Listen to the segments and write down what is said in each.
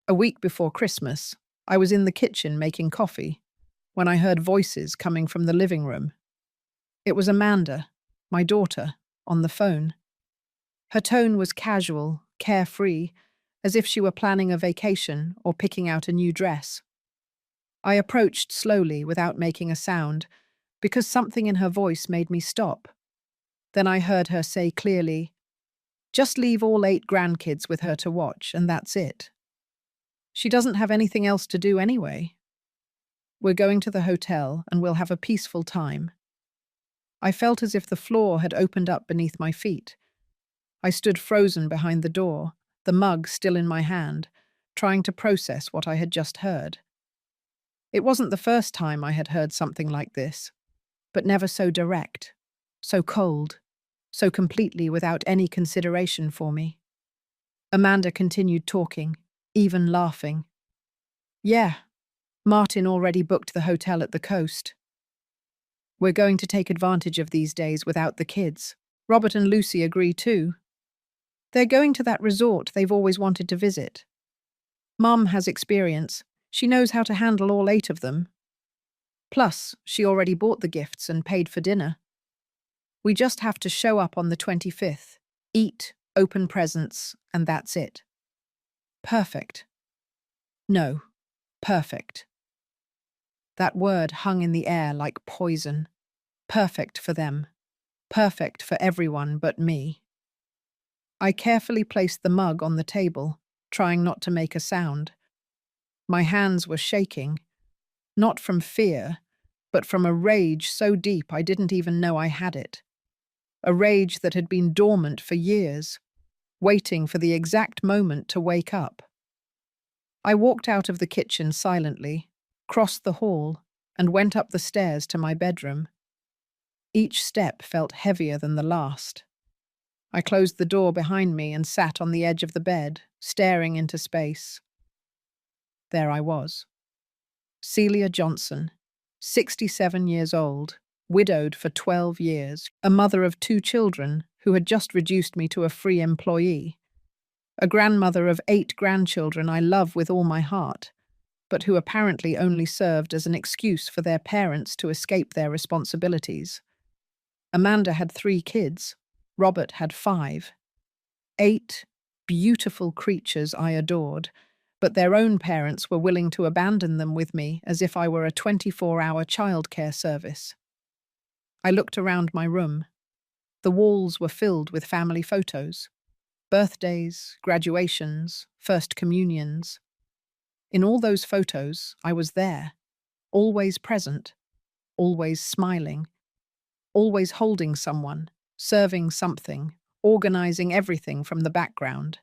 A week before Christmas, I was in the kitchen making coffee when I heard voices coming from the living room. It was Amanda, my daughter, on the phone. Her tone was casual, carefree, as if she were planning a vacation or picking out a new dress. I approached slowly without making a sound, because something in her voice made me stop. Then I heard her say clearly, "Just leave all 8 grandkids with her to watch, and that's it. She doesn't have anything else to do anyway. We're going to the hotel and we'll have a peaceful time." I felt as if the floor had opened up beneath my feet. I stood frozen behind the door, the mug still in my hand, trying to process what I had just heard. It wasn't the first time I had heard something like this, but never so direct, so cold, so completely without any consideration for me. Amanda continued talking, even laughing. "Yeah, Martin already booked the hotel at the coast. We're going to take advantage of these days without the kids. Robert and Lucy agree too. They're going to that resort they've always wanted to visit. Mum has experience. She knows how to handle all 8 of them. Plus, she already bought the gifts and paid for dinner. We just have to show up on the 25th, eat, open presents, and that's it." Perfect. No, perfect. That word hung in the air like poison. Perfect for them. Perfect for everyone but me. I carefully placed the mug on the table, trying not to make a sound. My hands were shaking, not from fear, but from a rage so deep I didn't even know I had it. A rage that had been dormant for years, waiting for the exact moment to wake up. I walked out of the kitchen silently, crossed the hall, and went up the stairs to my bedroom. Each step felt heavier than the last. I closed the door behind me and sat on the edge of the bed, staring into space. There I was. Celia Johnson, 67 years old, widowed for 12 years, a mother of 2 children who had just reduced me to a free employee, a grandmother of 8 grandchildren I love with all my heart, but who apparently only served as an excuse for their parents to escape their responsibilities. Amanda had 3 kids. Robert had 5. 8 beautiful creatures I adored, but their own parents were willing to abandon them with me as if I were a 24-hour childcare service. I looked around my room. The walls were filled with family photos. Birthdays, graduations, first communions. In all those photos, I was there, always present, always smiling, always holding someone, serving something, organizing everything from the background.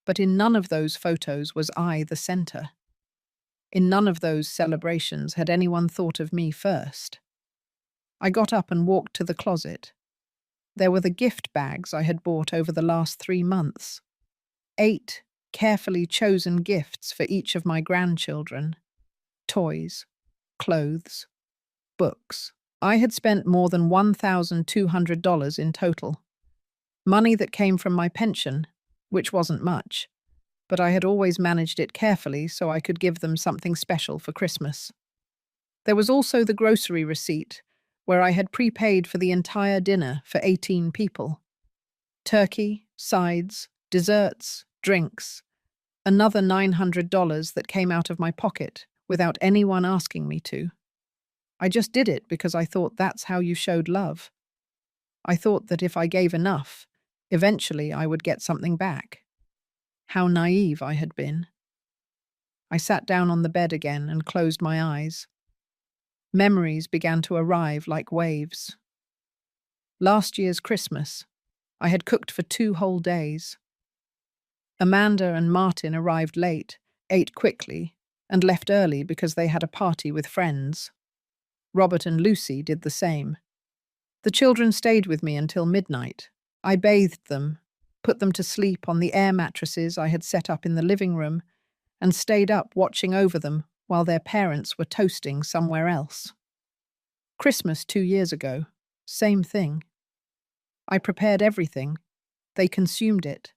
But in none of those photos was I the center. In none of those celebrations had anyone thought of me first. I got up and walked to the closet. There were the gift bags I had bought over the last 3 months. 8 carefully chosen gifts for each of my grandchildren. Toys, clothes, books. I had spent more than $1,200 in total. Money that came from my pension, which wasn't much, but I had always managed it carefully so I could give them something special for Christmas. There was also the grocery receipt, where I had prepaid for the entire dinner for 18 people. Turkey, sides, desserts, drinks. Another $900 that came out of my pocket without anyone asking me to. I just did it because I thought that's how you showed love. I thought that if I gave enough, eventually I would get something back. How naive I had been. I sat down on the bed again and closed my eyes. Memories began to arrive like waves. Last year's Christmas, I had cooked for 2 whole days. Amanda and Martin arrived late, ate quickly, and left early because they had a party with friends. Robert and Lucy did the same. The children stayed with me until midnight. I bathed them, put them to sleep on the air mattresses I had set up in the living room, and stayed up watching over them while their parents were toasting somewhere else. Christmas 2 years ago, same thing. I prepared everything. They consumed it.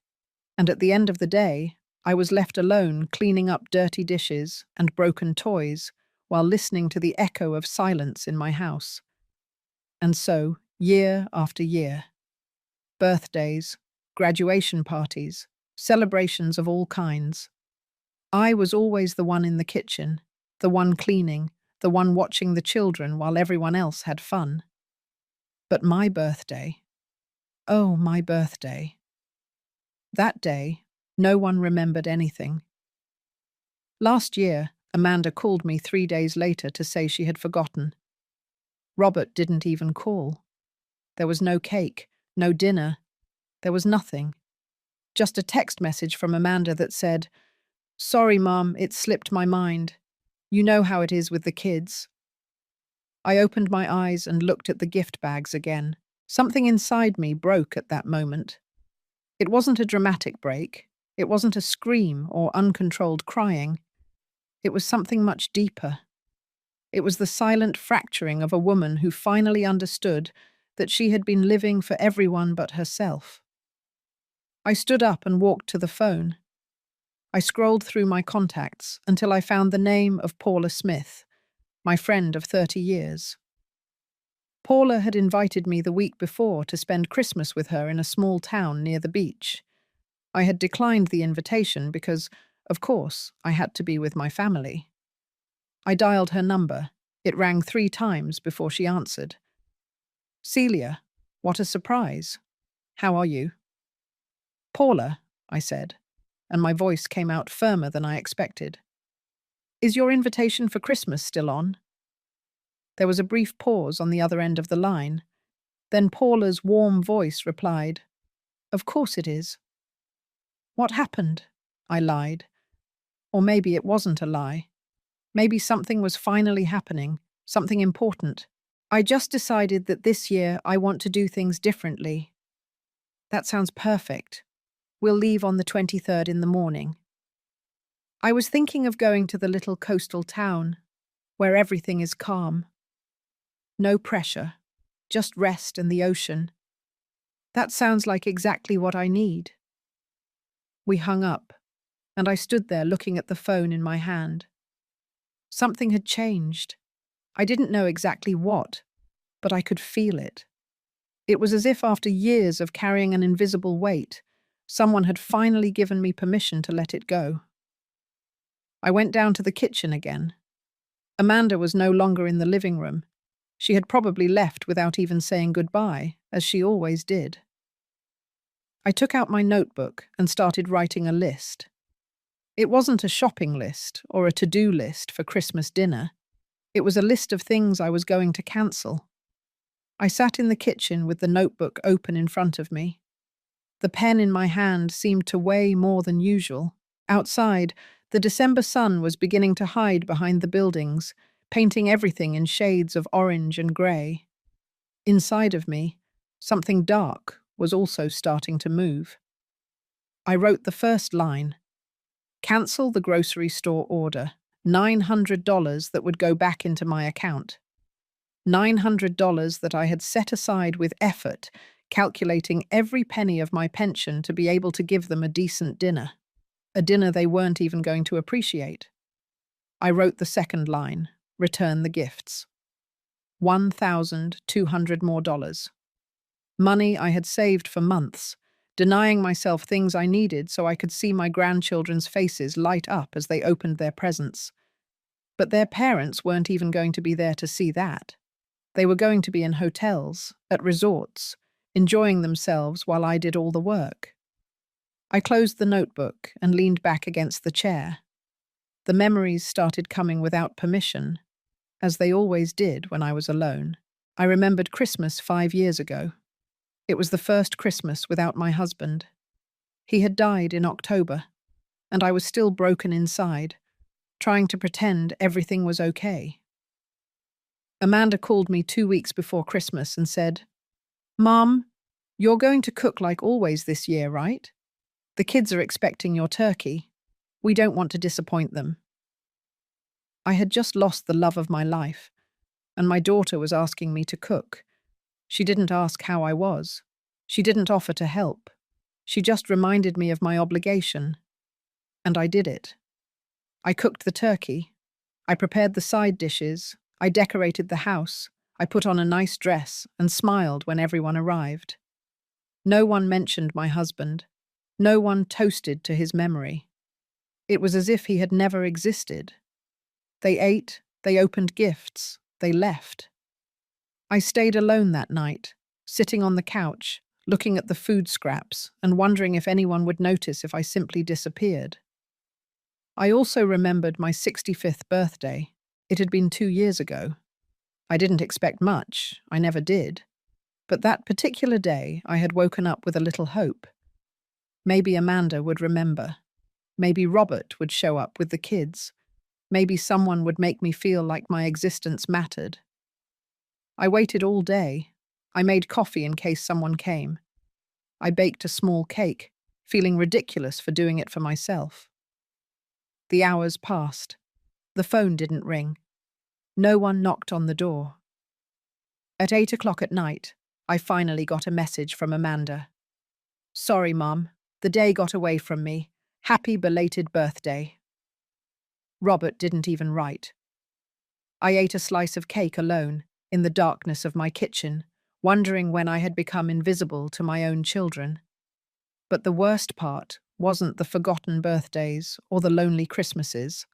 And at the end of the day, I was left alone cleaning up dirty dishes and broken toys while listening to the echo of silence in my house. And so, year after year, birthdays, graduation parties, celebrations of all kinds, I was always the one in the kitchen, the one cleaning, the one watching the children while everyone else had fun. But my birthday, oh, my birthday. That day, no one remembered anything. Last year, Amanda called me 3 days later to say she had forgotten. Robert didn't even call. There was no cake, no dinner. There was nothing. Just a text message from Amanda that said, "Sorry, Mum, it slipped my mind. You know how it is with the kids." I opened my eyes and looked at the gift bags again. Something inside me broke at that moment. It wasn't a dramatic break. It wasn't a scream or uncontrolled crying. It was something much deeper. It was the silent fracturing of a woman who finally understood that she had been living for everyone but herself. I stood up and walked to the phone. I scrolled through my contacts until I found the name of Paula Smith, my friend of 30 years. Paula had invited me the week before to spend Christmas with her in a small town near the beach. I had declined the invitation because, of course, I had to be with my family. I dialed her number. It rang 3 times before she answered. "Celia, what a surprise. How are you?" "Paula," I said, and my voice came out firmer than I expected. "Is your invitation for Christmas still on?" There was a brief pause on the other end of the line. Then Paula's warm voice replied, "Of course it is." "What happened?" I lied. Or maybe it wasn't a lie. Maybe something was finally happening, something important. "I just decided that this year I want to do things differently." "That sounds perfect. We'll leave on the 23rd in the morning." I was thinking of going to the little coastal town, where everything is calm. No pressure, just rest and the ocean. That sounds like exactly what I need. We hung up, and I stood there looking at the phone in my hand. Something had changed. I didn't know exactly what, but I could feel it. It was as if after years of carrying an invisible weight, someone had finally given me permission to let it go. I went down to the kitchen again. Amanda was no longer in the living room. She had probably left without even saying goodbye, as she always did. I took out my notebook and started writing a list. It wasn't a shopping list or a to-do list for Christmas dinner. It was a list of things I was going to cancel. I sat in the kitchen with the notebook open in front of me. The pen in my hand seemed to weigh more than usual. Outside, the December sun was beginning to hide behind the buildings, painting everything in shades of orange and grey. Inside of me, something dark was also starting to move. I wrote the first line. Cancel the grocery store order. $900 that would go back into my account. $900 that I had set aside with effort, calculating every penny of my pension to be able to give them a decent dinner. A dinner they weren't even going to appreciate. I wrote the second line. Return the gifts. $1,200 more. Money I had saved for months, denying myself things I needed so I could see my grandchildren's faces light up as they opened their presents. But their parents weren't even going to be there to see that. They were going to be in hotels, at resorts, enjoying themselves while I did all the work. I closed the notebook and leaned back against the chair. The memories started coming without permission, as they always did when I was alone. I remembered Christmas 5 years ago. It was the first Christmas without my husband. He had died in October, and I was still broken inside, trying to pretend everything was okay. Amanda called me 2 weeks before Christmas and said, "Mom, you're going to cook like always this year, right? The kids are expecting your turkey. We don't want to disappoint them." I had just lost the love of my life, and my daughter was asking me to cook. She didn't ask how I was. She didn't offer to help. She just reminded me of my obligation. And I did it. I cooked the turkey. I prepared the side dishes. I decorated the house. I put on a nice dress and smiled when everyone arrived. No one mentioned my husband. No one toasted to his memory. It was as if he had never existed. They ate, they opened gifts, they left. I stayed alone that night, sitting on the couch, looking at the food scraps and wondering if anyone would notice if I simply disappeared. I also remembered my 65th birthday. It had been 2 years ago. I didn't expect much, I never did. But that particular day, I had woken up with a little hope. Maybe Amanda would remember. Maybe Robert would show up with the kids. Maybe someone would make me feel like my existence mattered. I waited all day. I made coffee in case someone came. I baked a small cake, feeling ridiculous for doing it for myself. The hours passed. The phone didn't ring. No one knocked on the door. At 8 o'clock at night, I finally got a message from Amanda. "Sorry, Mum. The day got away from me. Happy belated birthday." Robert didn't even write. I ate a slice of cake alone, in the darkness of my kitchen, wondering when I had become invisible to my own children. But the worst part wasn't the forgotten birthdays or the lonely Christmases.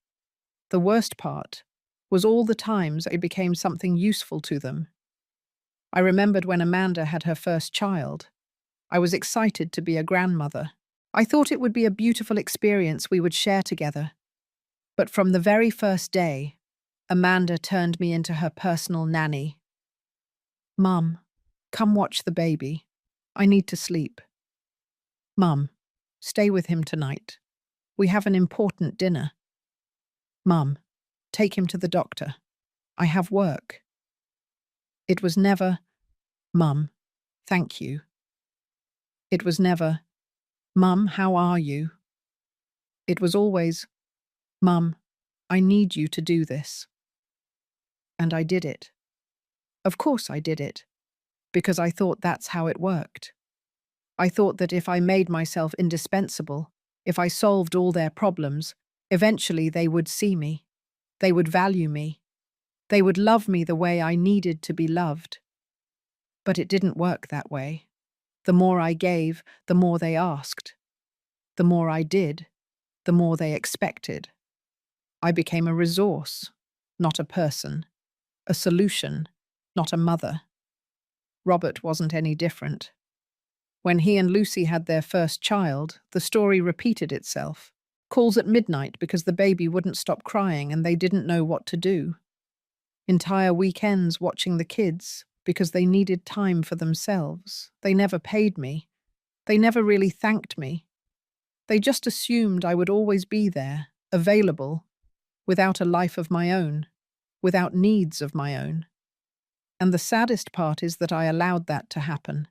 The worst part was all the times I became something useful to them. I remembered when Amanda had her first child. I was excited to be a grandmother. I thought it would be a beautiful experience we would share together. But from the very first day, Amanda turned me into her personal nanny. "Mum, come watch the baby. I need to sleep." "Mum, stay with him tonight. We have an important dinner." "Mum, take him to the doctor. I have work." It was never, "Mum, thank you." It was never, "Mum, how are you?" It was always, "Mum, I need you to do this." And I did it. Of course I did it, because I thought that's how it worked. I thought that if I made myself indispensable, if I solved all their problems, eventually they would see me. They would value me. They would love me the way I needed to be loved. But it didn't work that way. The more I gave, the more they asked. The more I did, the more they expected. I became a resource, not a person. A solution, not a mother. Robert wasn't any different. When he and Lucy had their first child, the story repeated itself. Calls at midnight because the baby wouldn't stop crying and they didn't know what to do. Entire weekends watching the kids because they needed time for themselves. They never paid me. They never really thanked me. They just assumed I would always be there, available, without a life of my own, without needs of my own. And the saddest part is that I allowed that to happen.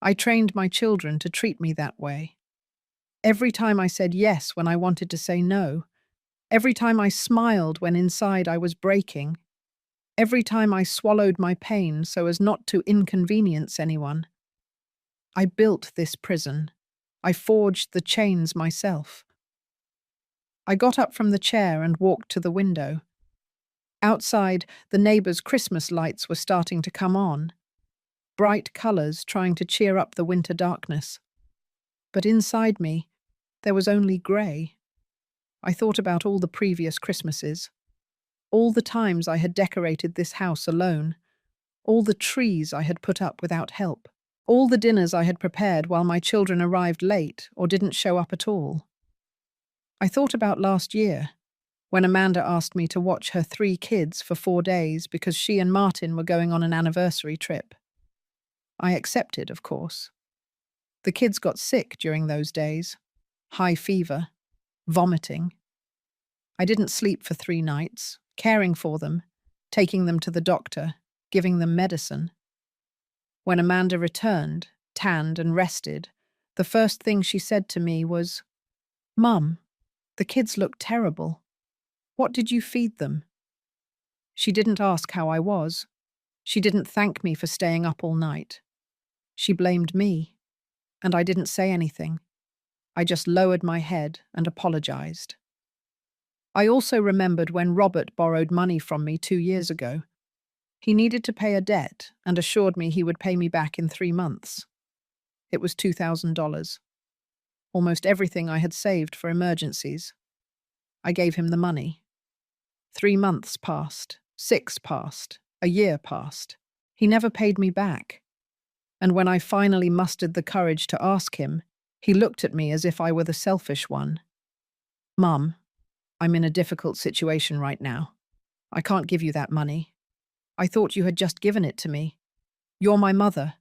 I trained my children to treat me that way. Every time I said yes when I wanted to say no, every time I smiled when inside I was breaking, every time I swallowed my pain so as not to inconvenience anyone, I built this prison. I forged the chains myself. I got up from the chair and walked to the window. Outside, the neighbors' Christmas lights were starting to come on, bright colors trying to cheer up the winter darkness. But inside me, there was only grey. I thought about all the previous Christmases, all the times I had decorated this house alone, all the trees I had put up without help, all the dinners I had prepared while my children arrived late or didn't show up at all. I thought about last year, when Amanda asked me to watch her 3 kids for 4 days because she and Martin were going on an anniversary trip. I accepted, of course. The kids got sick during those days. High fever, vomiting. I didn't sleep for 3 nights, caring for them, taking them to the doctor, giving them medicine. When Amanda returned, tanned and rested, the first thing she said to me was, "Mum, the kids look terrible. What did you feed them?" She didn't ask how I was. She didn't thank me for staying up all night. She blamed me, and I didn't say anything. I just lowered my head and apologized. I also remembered when Robert borrowed money from me 2 years ago. He needed to pay a debt and assured me he would pay me back in 3 months. It was $2,000, almost everything I had saved for emergencies. I gave him the money. 3 months passed, 6 passed, a year passed. He never paid me back. And when I finally mustered the courage to ask him, he looked at me as if I were the selfish one. "Mum, I'm in a difficult situation right now. I can't give you that money. I thought you had just given it to me. You're my mother.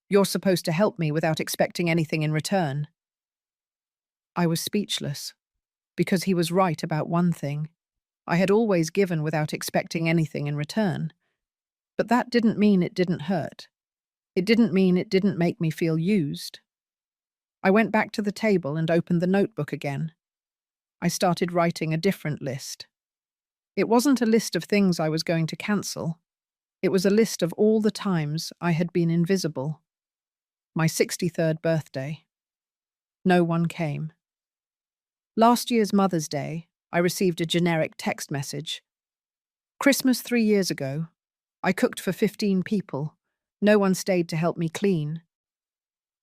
You're supposed to help me without expecting anything in return." I was speechless, because he was right about one thing. I had always given without expecting anything in return. But that didn't mean it didn't hurt. It didn't mean it didn't make me feel used. I went back to the table and opened the notebook again. I started writing a different list. It wasn't a list of things I was going to cancel. It was a list of all the times I had been invisible. My 63rd birthday. No one came. Last year's Mother's Day, I received a generic text message. Christmas 3 years ago, I cooked for 15 people. No one stayed to help me clean.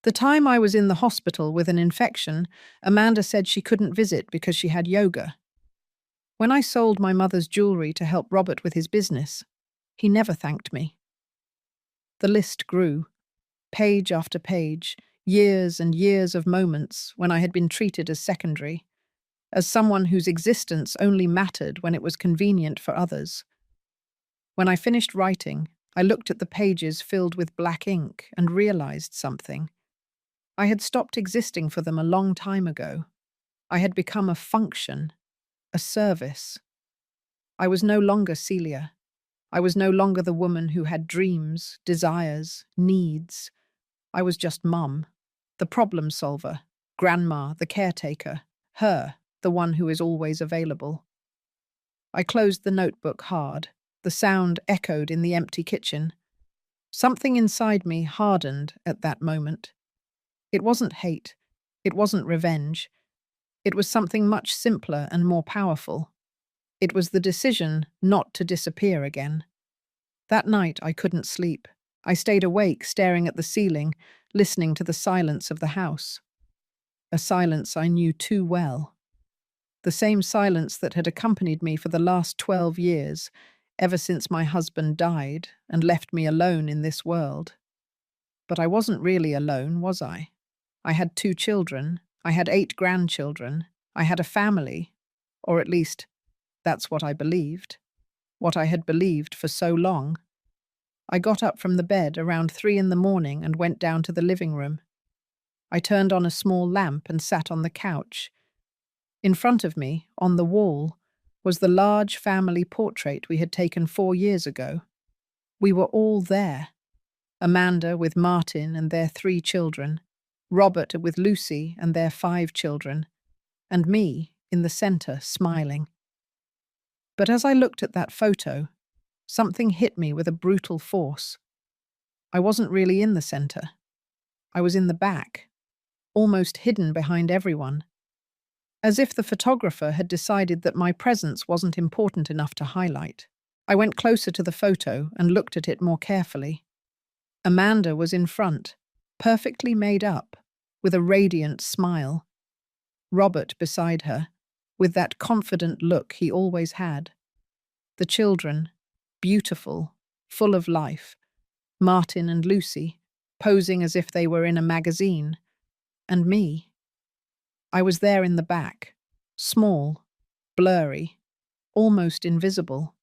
The time I was in the hospital with an infection, Amanda said she couldn't visit because she had yoga. When I sold my mother's jewelry to help Robert with his business, he never thanked me. The list grew, page after page, years and years of moments when I had been treated as secondary, as someone whose existence only mattered when it was convenient for others. When I finished writing, I looked at the pages filled with black ink and realized something. I had stopped existing for them a long time ago. I had become a function, a service. I was no longer Celia. I was no longer the woman who had dreams, desires, needs. I was just Mum, the problem solver, Grandma, the caretaker, her, the one who is always available. I closed the notebook hard. The sound echoed in the empty kitchen. Something inside me hardened at that moment. It wasn't hate. It wasn't revenge. It was something much simpler and more powerful. It was the decision not to disappear again. That night I couldn't sleep. I stayed awake, staring at the ceiling, listening to the silence of the house. A silence I knew too well. The same silence that had accompanied me for the last 12 years, ever since my husband died and left me alone in this world. But I wasn't really alone, was I? I had 2 children. I had 8 grandchildren. I had a family. Or at least, that's what I believed. What I had believed for so long. I got up from the bed around 3 in the morning and went down to the living room. I turned on a small lamp and sat on the couch. In front of me, on the wall, was the large family portrait we had taken 4 years ago. We were all there. Amanda with Martin and their 3 children, Robert with Lucy and their 5 children, and me in the center, smiling. But as I looked at that photo, something hit me with a brutal force. I wasn't really in the center. I was in the back, almost hidden behind everyone. As if the photographer had decided that my presence wasn't important enough to highlight. I went closer to the photo and looked at it more carefully. Amanda was in front, perfectly made up, with a radiant smile. Robert beside her, with that confident look he always had. The children, beautiful, full of life. Martin and Lucy, posing as if they were in a magazine. And me. I was there in the back, small, blurry, almost invisible.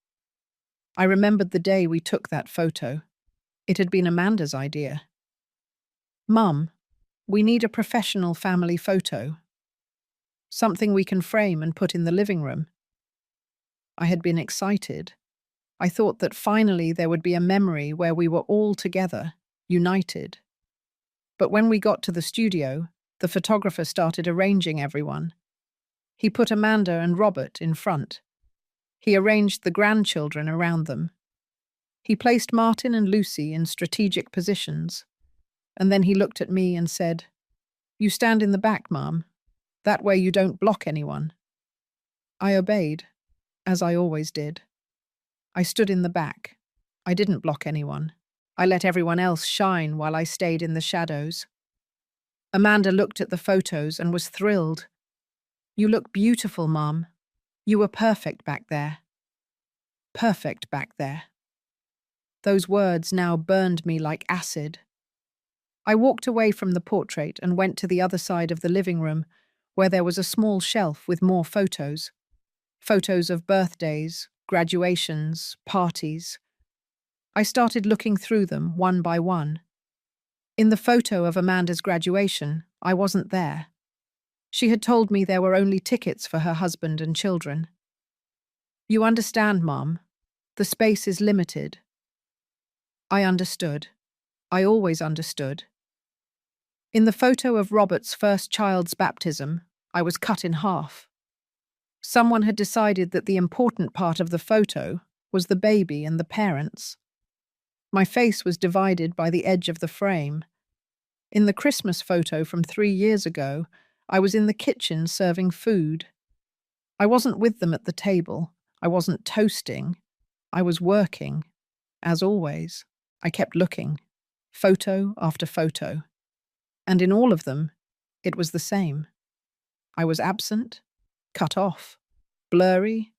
I remembered the day we took that photo. It had been Amanda's idea. "Mum, we need a professional family photo. Something we can frame and put in the living room." I had been excited. I thought that finally there would be a memory where we were all together, united. But when we got to the studio, the photographer started arranging everyone. He put Amanda and Robert in front. He arranged the grandchildren around them. He placed Martin and Lucy in strategic positions. And then he looked at me and said, "You stand in the back, Mom. That way you don't block anyone." I obeyed, as I always did. I stood in the back. I didn't block anyone. I let everyone else shine while I stayed in the shadows. Amanda looked at the photos and was thrilled. "You look beautiful, Mom. You were perfect back there. Perfect back there." Those words now burned me like acid. I walked away from the portrait and went to the other side of the living room, where there was a small shelf with more photos. Photos of birthdays, graduations, parties. I started looking through them one by one. In the photo of Amanda's graduation, I wasn't there. She had told me there were only tickets for her husband and children. "You understand, Mom. The space is limited." I understood. I always understood. In the photo of Robert's first child's baptism, I was cut in half. Someone had decided that the important part of the photo was the baby and the parents. My face was divided by the edge of the frame. In the Christmas photo from 3 years ago, I was in the kitchen serving food. I wasn't with them at the table. I wasn't toasting. I was working. As always, I kept looking, photo after photo. And in all of them, it was the same. I was absent, cut off, blurry,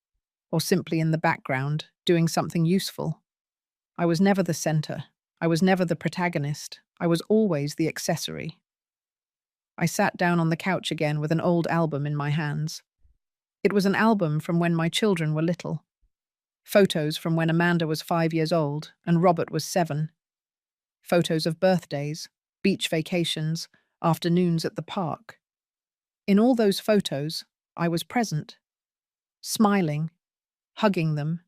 or simply in the background, doing something useful. I was never the center. I was never the protagonist. I was always the accessory. I sat down on the couch again with an old album in my hands. It was an album from when my children were little. Photos from when Amanda was 5 years old and Robert was 7. Photos of birthdays, beach vacations, afternoons at the park. In all those photos, I was present, smiling, hugging them,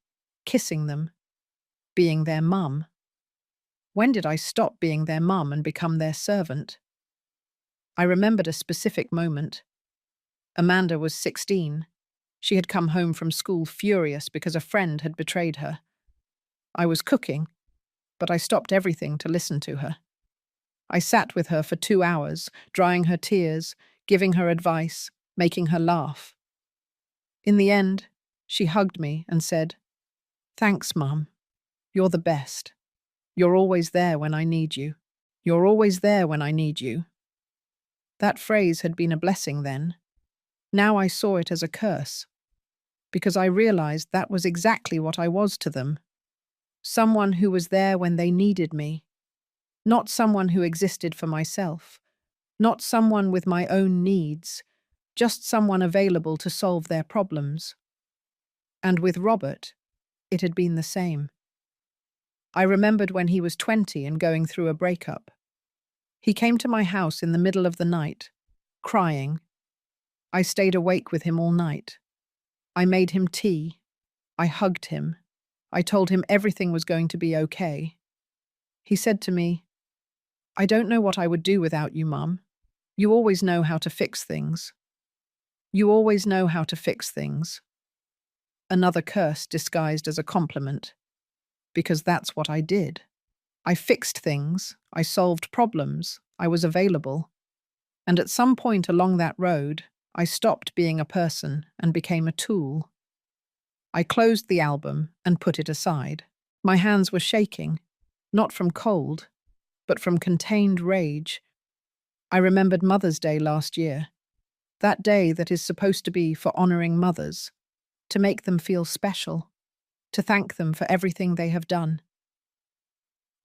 kissing them, being their mum. When did I stop being their mum and become their servant? I remembered a specific moment. Amanda was 16. She had come home from school furious because a friend had betrayed her. I was cooking, but I stopped everything to listen to her. I sat with her for 2 hours, drying her tears, giving her advice, making her laugh. In the end, she hugged me and said, "Thanks, Mum. You're the best. You're always there when I need you. You're always there when I need you." That phrase had been a blessing then. Now I saw it as a curse, because I realized that was exactly what I was to them. Someone who was there when they needed me. Not someone who existed for myself. Not someone with my own needs. Just someone available to solve their problems. And with Robert, it had been the same. I remembered when he was 20 and going through a breakup. He came to my house in the middle of the night, crying. I stayed awake with him all night. I made him tea. I hugged him. I told him everything was going to be okay. He said to me, "I don't know what I would do without you, Mum. You always know how to fix things. You always know how to fix things." Another curse disguised as a compliment, because that's what I did. I fixed things, I solved problems, I was available. And at some point along that road, I stopped being a person and became a tool. I closed the album and put it aside. My hands were shaking, not from cold, but from contained rage. I remembered Mother's Day last year, that day that is supposed to be for honoring mothers, to make them feel special, to thank them for everything they have done.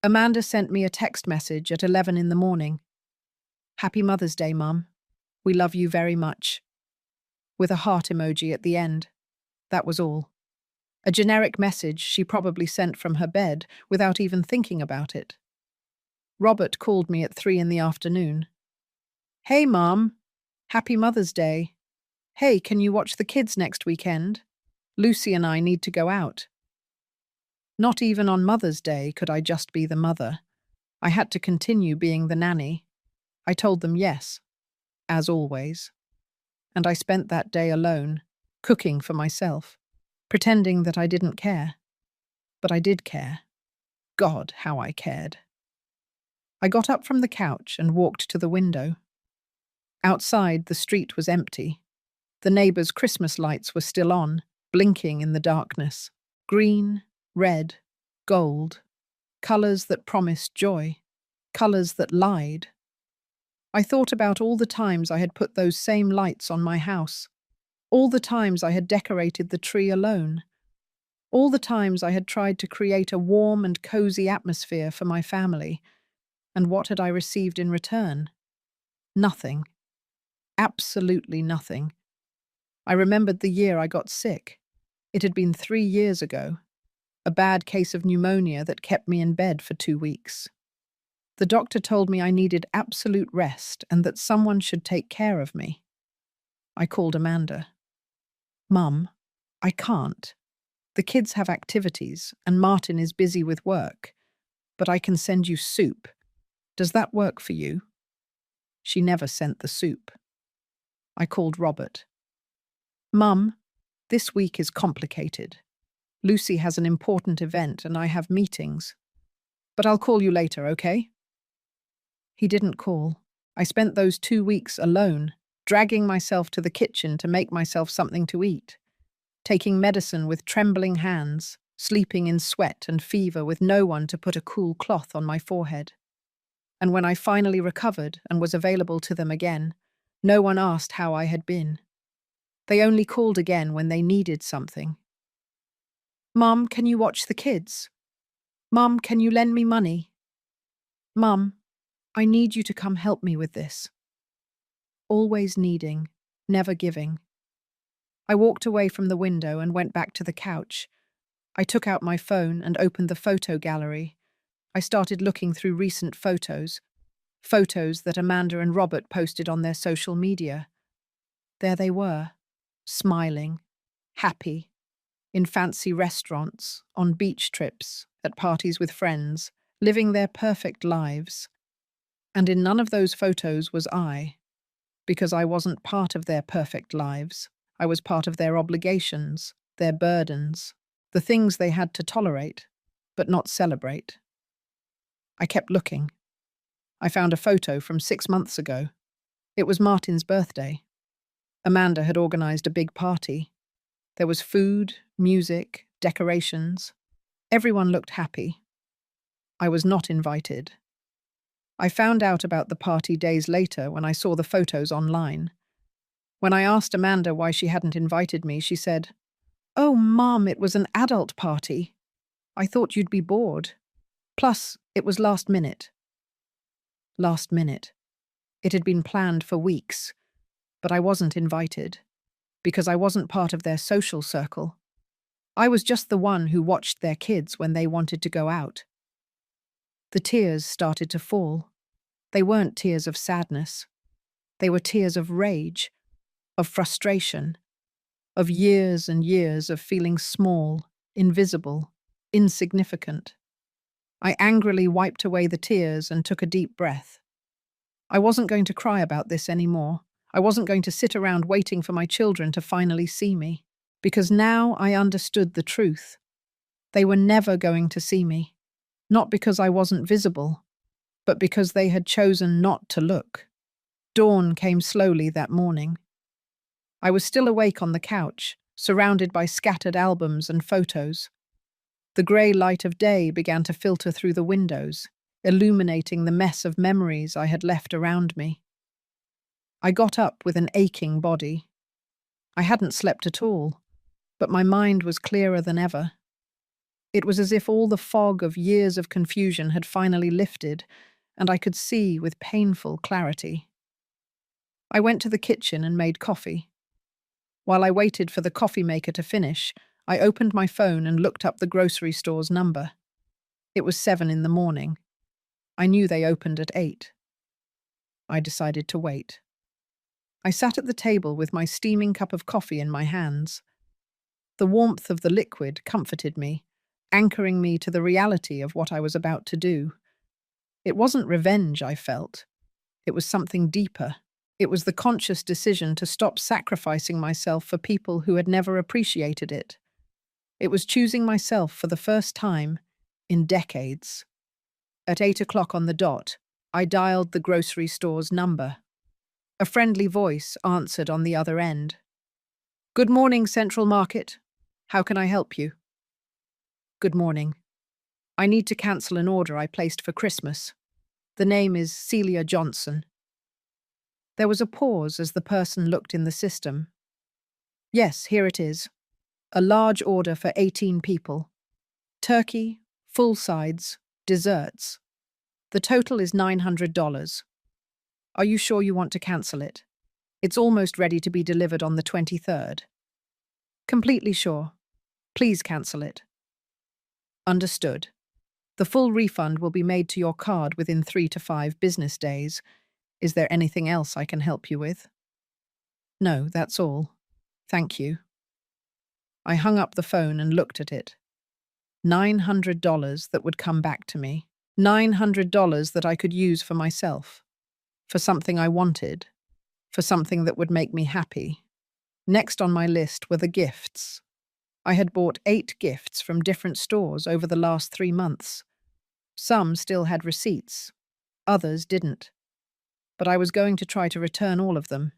Amanda sent me a text message at 11 in the morning. "Happy Mother's Day, Mum. We love you very much." With a heart emoji at the end. That was all. A generic message she probably sent from her bed without even thinking about it. Robert called me at 3 in the afternoon. "Hey, Mom. Happy Mother's Day. Hey, can you watch the kids next weekend? Lucy and I need to go out." Not even on Mother's Day could I just be the mother. I had to continue being the nanny. I told them yes, as always. And I spent that day alone, cooking for myself, pretending that I didn't care. But I did care. God, how I cared. I got up from the couch and walked to the window. Outside, the street was empty. The neighbors' Christmas lights were still on, blinking in the darkness. Green, red, gold. Colors that promised joy. Colors that lied. I thought about all the times I had put those same lights on my house. All the times I had decorated the tree alone. All the times I had tried to create a warm and cozy atmosphere for my family. And what had I received in return? Nothing. Absolutely nothing. I remembered the year I got sick. It had been 3 years ago. A bad case of pneumonia that kept me in bed for 2 weeks. The doctor told me I needed absolute rest and that someone should take care of me. I called Amanda. Mum, I can't. The kids have activities and Martin is busy with work, but I can send you soup. Does that work for you? She never sent the soup. I called Robert. Mum, this week is complicated. Lucy has an important event and I have meetings. But I'll call you later, okay? He didn't call. I spent those 2 weeks alone, dragging myself to the kitchen to make myself something to eat, taking medicine with trembling hands, sleeping in sweat and fever with no one to put a cool cloth on my forehead. And when I finally recovered and was available to them again, no one asked how I had been. They only called again when they needed something. Mum, can you watch the kids? Mum, can you lend me money? Mum, I need you to come help me with this. Always needing, never giving. I walked away from the window and went back to the couch. I took out my phone and opened the photo gallery. I started looking through recent photos that Amanda and Robert posted on their social media. There they were, smiling, happy, in fancy restaurants, on beach trips, at parties with friends, living their perfect lives. And in none of those photos was I, because I wasn't part of their perfect lives. I was part of their obligations, their burdens, the things they had to tolerate, but not celebrate. I kept looking. I found a photo from 6 months ago. It was Martin's birthday. Amanda had organized a big party. There was food, music, decorations. Everyone looked happy. I was not invited. I found out about the party days later when I saw the photos online. When I asked Amanda why she hadn't invited me, she said, "Oh, Mum, it was an adult party. I thought you'd be bored. Plus, it was last minute." Last minute. It had been planned for weeks, but I wasn't invited, because I wasn't part of their social circle. I was just the one who watched their kids when they wanted to go out. The tears started to fall. They weren't tears of sadness. They were tears of rage, of frustration, of years and years of feeling small, invisible, insignificant. I angrily wiped away the tears and took a deep breath. I wasn't going to cry about this anymore. I wasn't going to sit around waiting for my children to finally see me, because now I understood the truth. They were never going to see me, not because I wasn't visible, but because they had chosen not to look. Dawn came slowly that morning. I was still awake on the couch, surrounded by scattered albums and photos. The grey light of day began to filter through the windows, illuminating the mess of memories I had left around me. I got up with an aching body. I hadn't slept at all, but my mind was clearer than ever. It was as if all the fog of years of confusion had finally lifted, and I could see with painful clarity. I went to the kitchen and made coffee. While I waited for the coffee maker to finish, I opened my phone and looked up the grocery store's number. It was 7 in the morning. I knew they opened at 8. I decided to wait. I sat at the table with my steaming cup of coffee in my hands. The warmth of the liquid comforted me, anchoring me to the reality of what I was about to do. It wasn't revenge I felt. It was something deeper. It was the conscious decision to stop sacrificing myself for people who had never appreciated it. It was choosing myself for the first time in decades. At 8 o'clock on the dot, I dialed the grocery store's number. A friendly voice answered on the other end. Good morning, Central Market. How can I help you? Good morning. I need to cancel an order I placed for Christmas. The name is Celia Johnson. There was a pause as the person looked in the system. Yes, here it is. A large order for 18 people. Turkey, full sides, desserts. The total is $900. Are you sure you want to cancel it? It's almost ready to be delivered on the 23rd. Completely sure. Please cancel it. Understood. The full refund will be made to your card within 3 to 5 business days. Is there anything else I can help you with? No, that's all. Thank you. I hung up the phone and looked at it. $900 that would come back to me. $900 that I could use for myself. For something I wanted. For something that would make me happy. Next on my list were the gifts. I had bought 8 gifts from different stores over the last 3 months. Some still had receipts. Others didn't. But I was going to try to return all of them.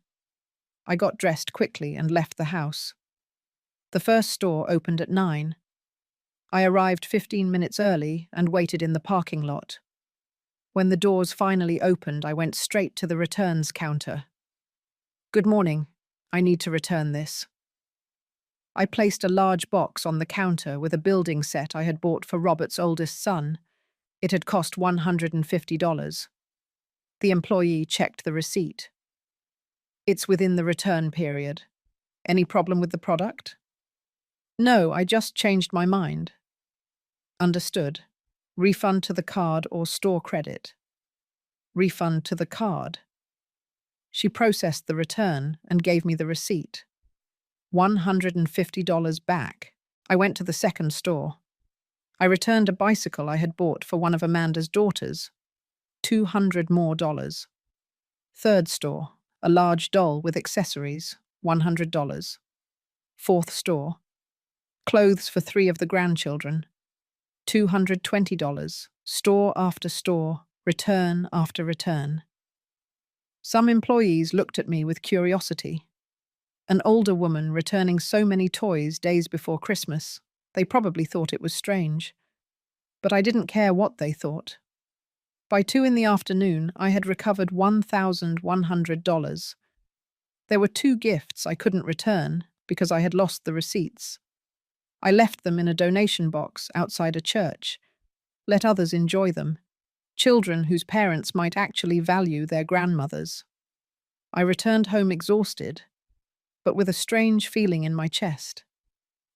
I got dressed quickly and left the house. The first store opened at 9. I arrived 15 minutes early and waited in the parking lot. When the doors finally opened, I went straight to the returns counter. Good morning. I need to return this. I placed a large box on the counter with a building set I had bought for Robert's oldest son. It had cost $150. The employee checked the receipt. It's within the return period. Any problem with the product? No, I just changed my mind. Understood. Refund to the card or store credit. Refund to the card. She processed the return and gave me the receipt. $150 back. I went to the second store. I returned a bicycle I had bought for one of Amanda's daughters. $200 more. Third store, a large doll with accessories, $100. Fourth store, clothes for 3 of the grandchildren, $220. Store after store, return after return. Some employees looked at me with curiosity. An older woman returning so many toys days before Christmas. They probably thought it was strange. But I didn't care what they thought. By 2 in the afternoon, I had recovered $1,100. There were 2 gifts I couldn't return because I had lost the receipts. I left them in a donation box outside a church. Let others enjoy them. Children whose parents might actually value their grandmothers. I returned home exhausted, but with a strange feeling in my chest.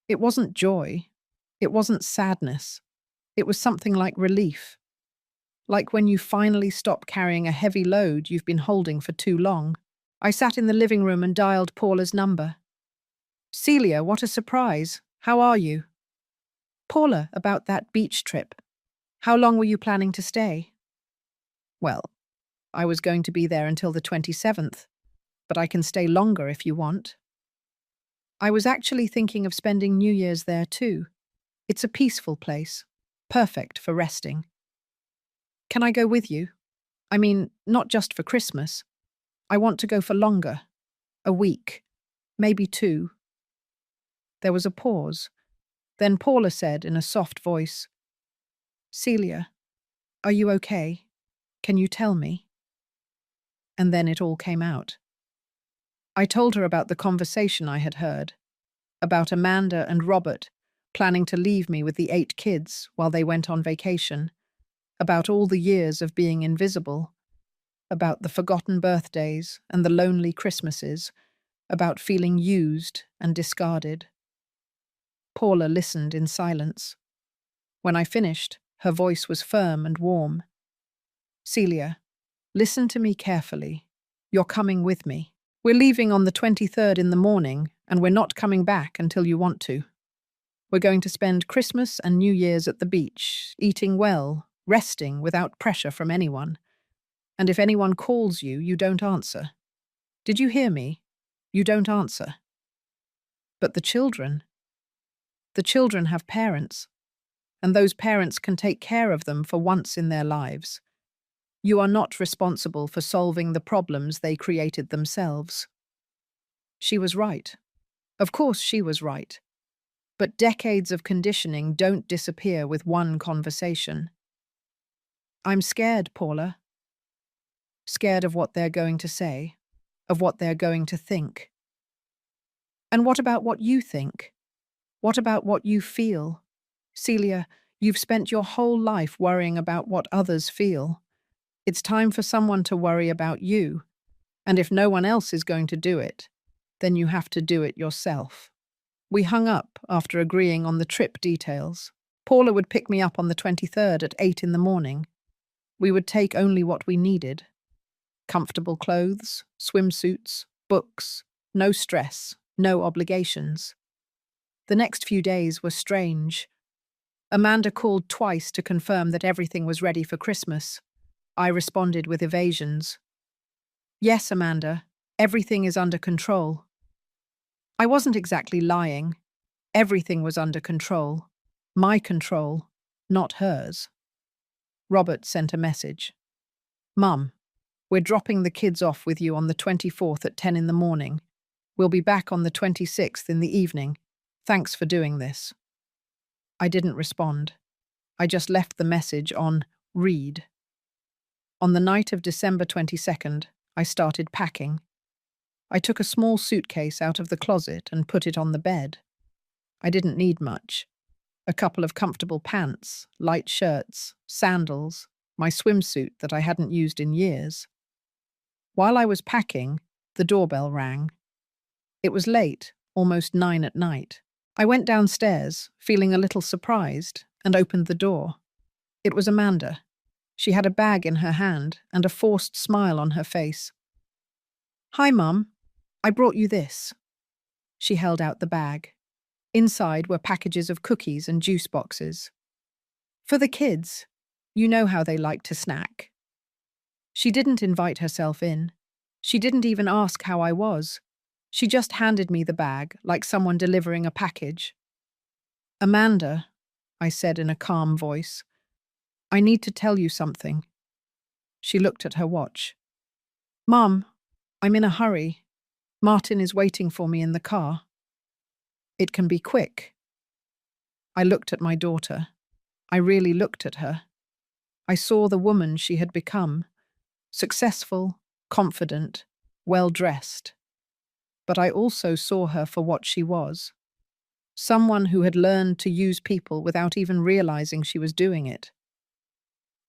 It wasn't joy. It wasn't sadness. It was something like relief. Like when you finally stop carrying a heavy load you've been holding for too long. I sat in the living room and dialed Paula's number. Celia, what a surprise. How are you? Paula, about that beach trip. How long were you planning to stay? Well, I was going to be there until the 27th, but I can stay longer if you want. I was actually thinking of spending New Year's there too. It's a peaceful place, perfect for resting. Can I go with you? I mean, not just for Christmas. I want to go for longer. A week, maybe 2. There was a pause. Then Paula said in a soft voice, Celia, are you okay? Can you tell me? And then it all came out. I told her about the conversation I had heard, about Amanda and Robert planning to leave me with the 8 kids while they went on vacation, about all the years of being invisible, about the forgotten birthdays and the lonely Christmases, about feeling used and discarded. Paula listened in silence. When I finished, her voice was firm and warm. Celia, listen to me carefully. You're coming with me. We're leaving on the 23rd in the morning, and we're not coming back until you want to. We're going to spend Christmas and New Year's at the beach, eating well, resting without pressure from anyone. And if anyone calls you, you don't answer. Did you hear me? You don't answer. But the children have parents, and those parents can take care of them for once in their lives. You are not responsible for solving the problems they created themselves. She was right. Of course she was right. But decades of conditioning don't disappear with one conversation. I'm scared, Paula. Scared of what they're going to say, of what they're going to think. And what about what you think? What about what you feel? Celia, you've spent your whole life worrying about what others feel. It's time for someone to worry about you. And if no one else is going to do it, then you have to do it yourself. We hung up after agreeing on the trip details. Paula would pick me up on the 23rd at 8 in the morning. We would take only what we needed. Comfortable clothes, swimsuits, books, no stress, no obligations. The next few days were strange. Amanda called twice to confirm that everything was ready for Christmas. I responded with evasions. Yes, Amanda, everything is under control. I wasn't exactly lying. Everything was under control. My control, not hers. Robert sent a message. Mum, we're dropping the kids off with you on the 24th at 10 in the morning. We'll be back on the 26th in the evening. Thanks for doing this. I didn't respond. I just left the message on read. On the night of December 22nd, I started packing. I took a small suitcase out of the closet and put it on the bed. I didn't need much. A couple of comfortable pants, light shirts, sandals, my swimsuit that I hadn't used in years. While I was packing, the doorbell rang. It was late, almost 9 at night. I went downstairs, feeling a little surprised, and opened the door. It was Amanda. She had a bag in her hand and a forced smile on her face. Hi, Mum. I brought you this. She held out the bag. Inside were packages of cookies and juice boxes. For the kids. You know how they like to snack. She didn't invite herself in. She didn't even ask how I was. She just handed me the bag like someone delivering a package. Amanda, I said in a calm voice, I need to tell you something. She looked at her watch. Mum, I'm in a hurry. Martin is waiting for me in the car. It can be quick. I looked at my daughter. I really looked at her. I saw the woman she had become. Successful, confident, well-dressed. But I also saw her for what she was. Someone who had learned to use people without even realizing she was doing it.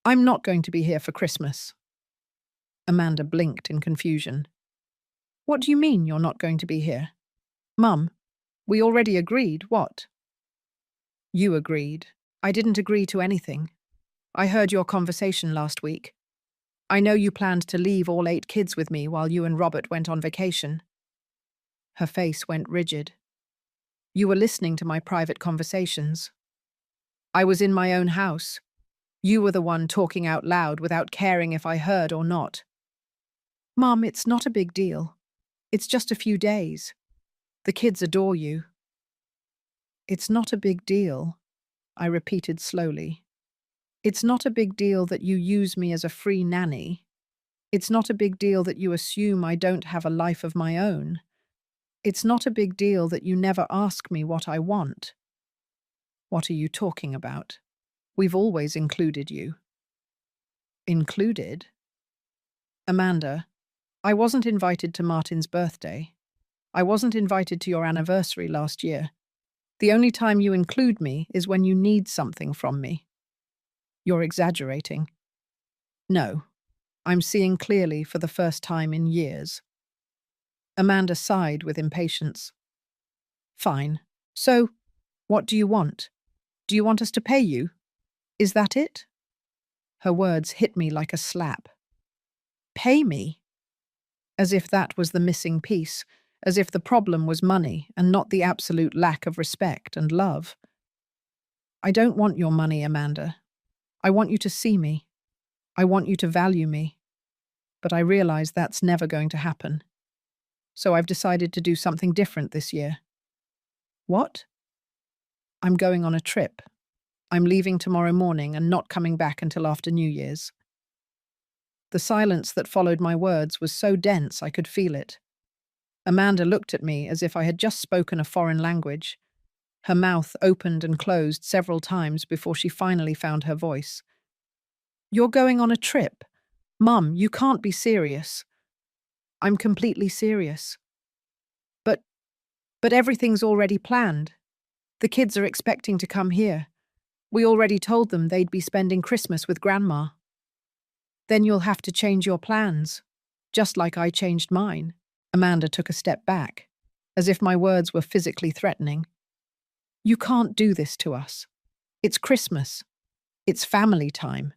I'm not going to be here for Christmas. Amanda blinked in confusion. What do you mean you're not going to be here? Mum, we already agreed, what? You agreed. I didn't agree to anything. I heard your conversation last week. I know you planned to leave all 8 kids with me while you and Robert went on vacation. Her face went rigid. You were listening to my private conversations. I was in my own house. You were the one talking out loud without caring if I heard or not. Mum, it's not a big deal. It's just a few days. The kids adore you. It's not a big deal, I repeated slowly. It's not a big deal that you use me as a free nanny. It's not a big deal that you assume I don't have a life of my own. It's not a big deal that you never ask me what I want. What are you talking about? We've always included you. Included? Amanda, I wasn't invited to Martin's birthday. I wasn't invited to your anniversary last year. The only time you include me is when you need something from me. You're exaggerating. No, I'm seeing clearly for the first time in years. Amanda sighed with impatience. Fine. So, what do you want? Do you want us to pay you? Is that it? Her words hit me like a slap. Pay me? As if that was the missing piece, as if the problem was money and not the absolute lack of respect and love. I don't want your money, Amanda. I want you to see me. I want you to value me. But I realize that's never going to happen. So I've decided to do something different this year. What? I'm going on a trip. I'm leaving tomorrow morning and not coming back until after New Year's. The silence that followed my words was so dense I could feel it. Amanda looked at me as if I had just spoken a foreign language. Her mouth opened and closed several times before she finally found her voice. "You're going on a trip? Mum, you can't be serious." "I'm completely serious." But, but everything's already planned. The kids are expecting to come here. We already told them they'd be spending Christmas with Grandma. Then you'll have to change your plans, just like I changed mine. Amanda took a step back, as if my words were physically threatening. "You can't do this to us. It's Christmas. It's family time."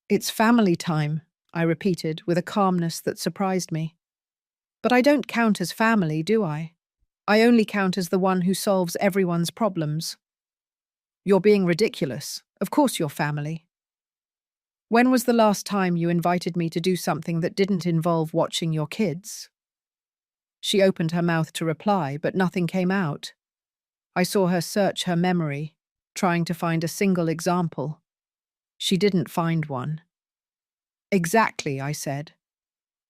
"It's family time," I repeated with a calmness that surprised me. "But I don't count as family, do I? I only count as the one who solves everyone's problems." "You're being ridiculous. Of course you're family." "When was the last time you invited me to do something that didn't involve watching your kids?" She opened her mouth to reply, but nothing came out. I saw her search her memory, trying to find a single example. She didn't find one. "Exactly," I said.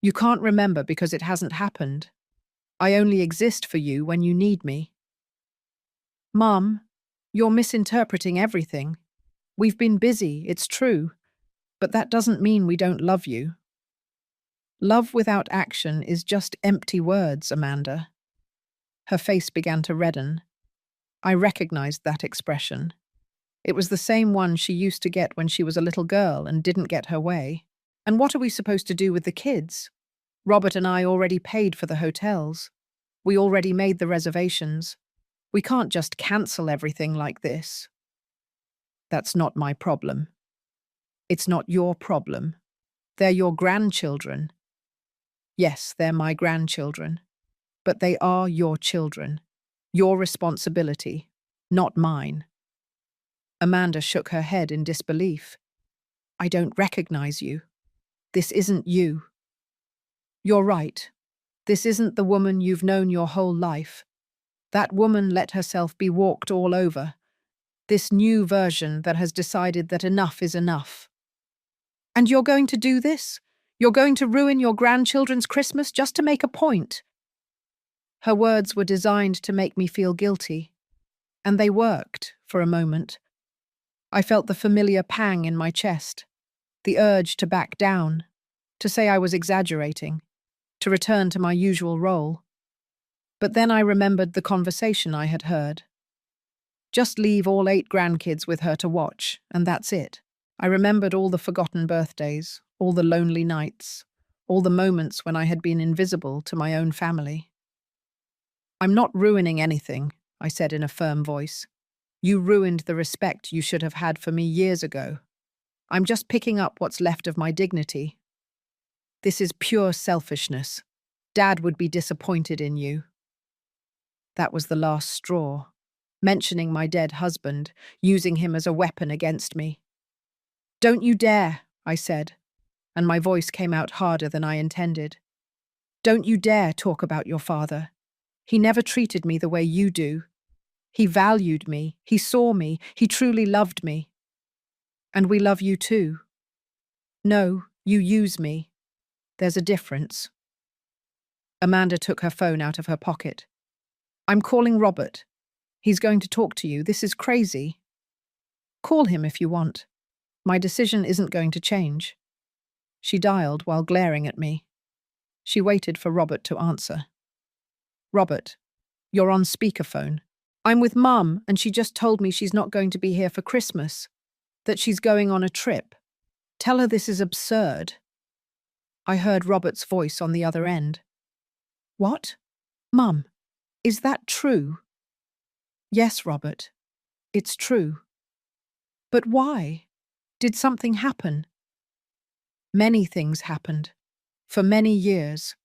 "You can't remember because it hasn't happened. I only exist for you when you need me." "Mum, you're misinterpreting everything. We've been busy, it's true, but that doesn't mean we don't love you." "Love without action is just empty words, Amanda." Her face began to redden. I recognized that expression. It was the same one she used to get when she was a little girl and didn't get her way. "And what are we supposed to do with the kids? Robert and I already paid for the hotels. We already made the reservations. We can't just cancel everything like this." "That's not my problem." "It's not your problem. They're your grandchildren." "Yes, they're my grandchildren. But they are your children. Your responsibility, not mine." Amanda shook her head in disbelief. "I don't recognize you. This isn't you." "You're right. This isn't the woman you've known your whole life. That woman let herself be walked all over. This new version that has decided that enough is enough." "And you're going to do this? You're going to ruin your grandchildren's Christmas just to make a point?" Her words were designed to make me feel guilty. And they worked, for a moment. I felt the familiar pang in my chest, the urge to back down, to say I was exaggerating, to return to my usual role. But then I remembered the conversation I had heard. Just leave all 8 grandkids with her to watch, and that's it. I remembered all the forgotten birthdays, all the lonely nights, all the moments when I had been invisible to my own family. "I'm not ruining anything," I said in a firm voice. "You ruined the respect you should have had for me years ago. I'm just picking up what's left of my dignity. This is pure selfishness. Dad would be disappointed in you." That was the last straw. Mentioning my dead husband, using him as a weapon against me. "Don't you dare," I said, and my voice came out harder than I intended. "Don't you dare talk about your father. He never treated me the way you do. He valued me, he saw me, he truly loved me. And we love you too. No, you use me. There's a difference." Amanda took her phone out of her pocket. "I'm calling Robert. He's going to talk to you. This is crazy." "Call him if you want. My decision isn't going to change." She dialed while glaring at me. She waited for Robert to answer. "Robert, you're on speakerphone. I'm with Mum, and she just told me she's not going to be here for Christmas, that she's going on a trip. Tell her this is absurd." I heard Robert's voice on the other end. "What? Mum, is that true?" "Yes, Robert, it's true." "But why? Did something happen?" "Many things happened. For many years.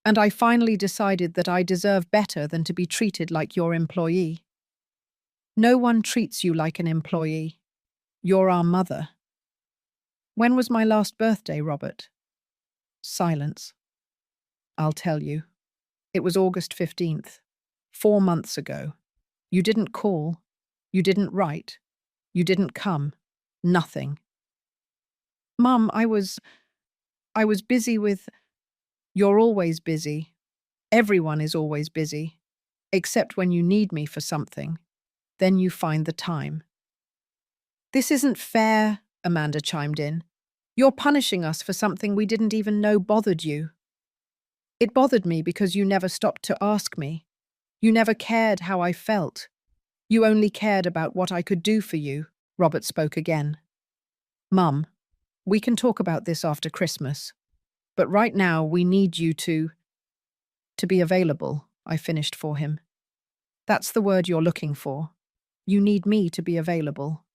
And I finally decided that I deserve better than to be treated like your employee." "No one treats you like an employee. You're our mother." "When was my last birthday, Robert?" Silence. "I'll tell you. It was August 15th, 4 months ago. You didn't call. You didn't write. You didn't come. Nothing." "Mum, I was..." I was busy with. You're always busy. Everyone is always busy. Except when you need me for something. Then you find the time. This isn't fair, Amanda chimed in. You're punishing us for something we didn't even know bothered you. It bothered me because you never stopped to ask me. You never cared how I felt. You only cared about what I could do for you, Robert spoke again. Mum, we can talk about this after Christmas. But right now we need you to be available, I finished for him. That's the word you're looking for. You need me to be available.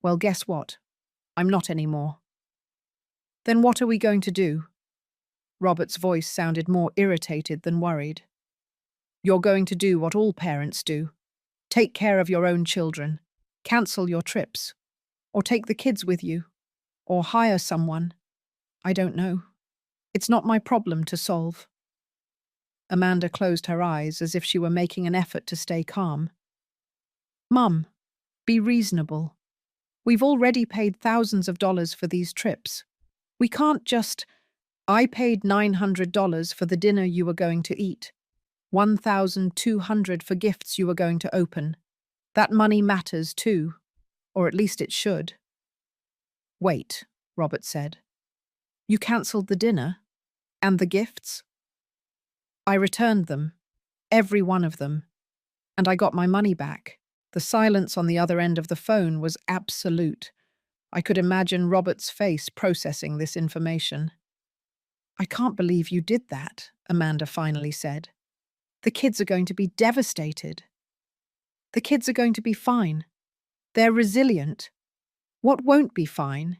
Well, guess what? I'm not anymore. Then what are we going to do? Robert's voice sounded more irritated than worried. You're going to do what all parents do. Take care of your own children. Cancel your trips. Or take the kids with you. Or hire someone. I don't know. It's not my problem to solve. Amanda closed her eyes as if she were making an effort to stay calm. Mum, be reasonable. We've already paid thousands of dollars for these trips. We can't just. I paid $900 for the dinner you were going to eat. $1,200 for gifts you were going to open. That money matters too. Or at least it should. Wait, Robert said. You cancelled the dinner? And the gifts? I returned them. Every one of them. And I got my money back. The silence on the other end of the phone was absolute. I could imagine Robert's face processing this information. I can't believe you did that, Amanda finally said. The kids are going to be devastated. The kids are going to be fine. They're resilient. What won't be fine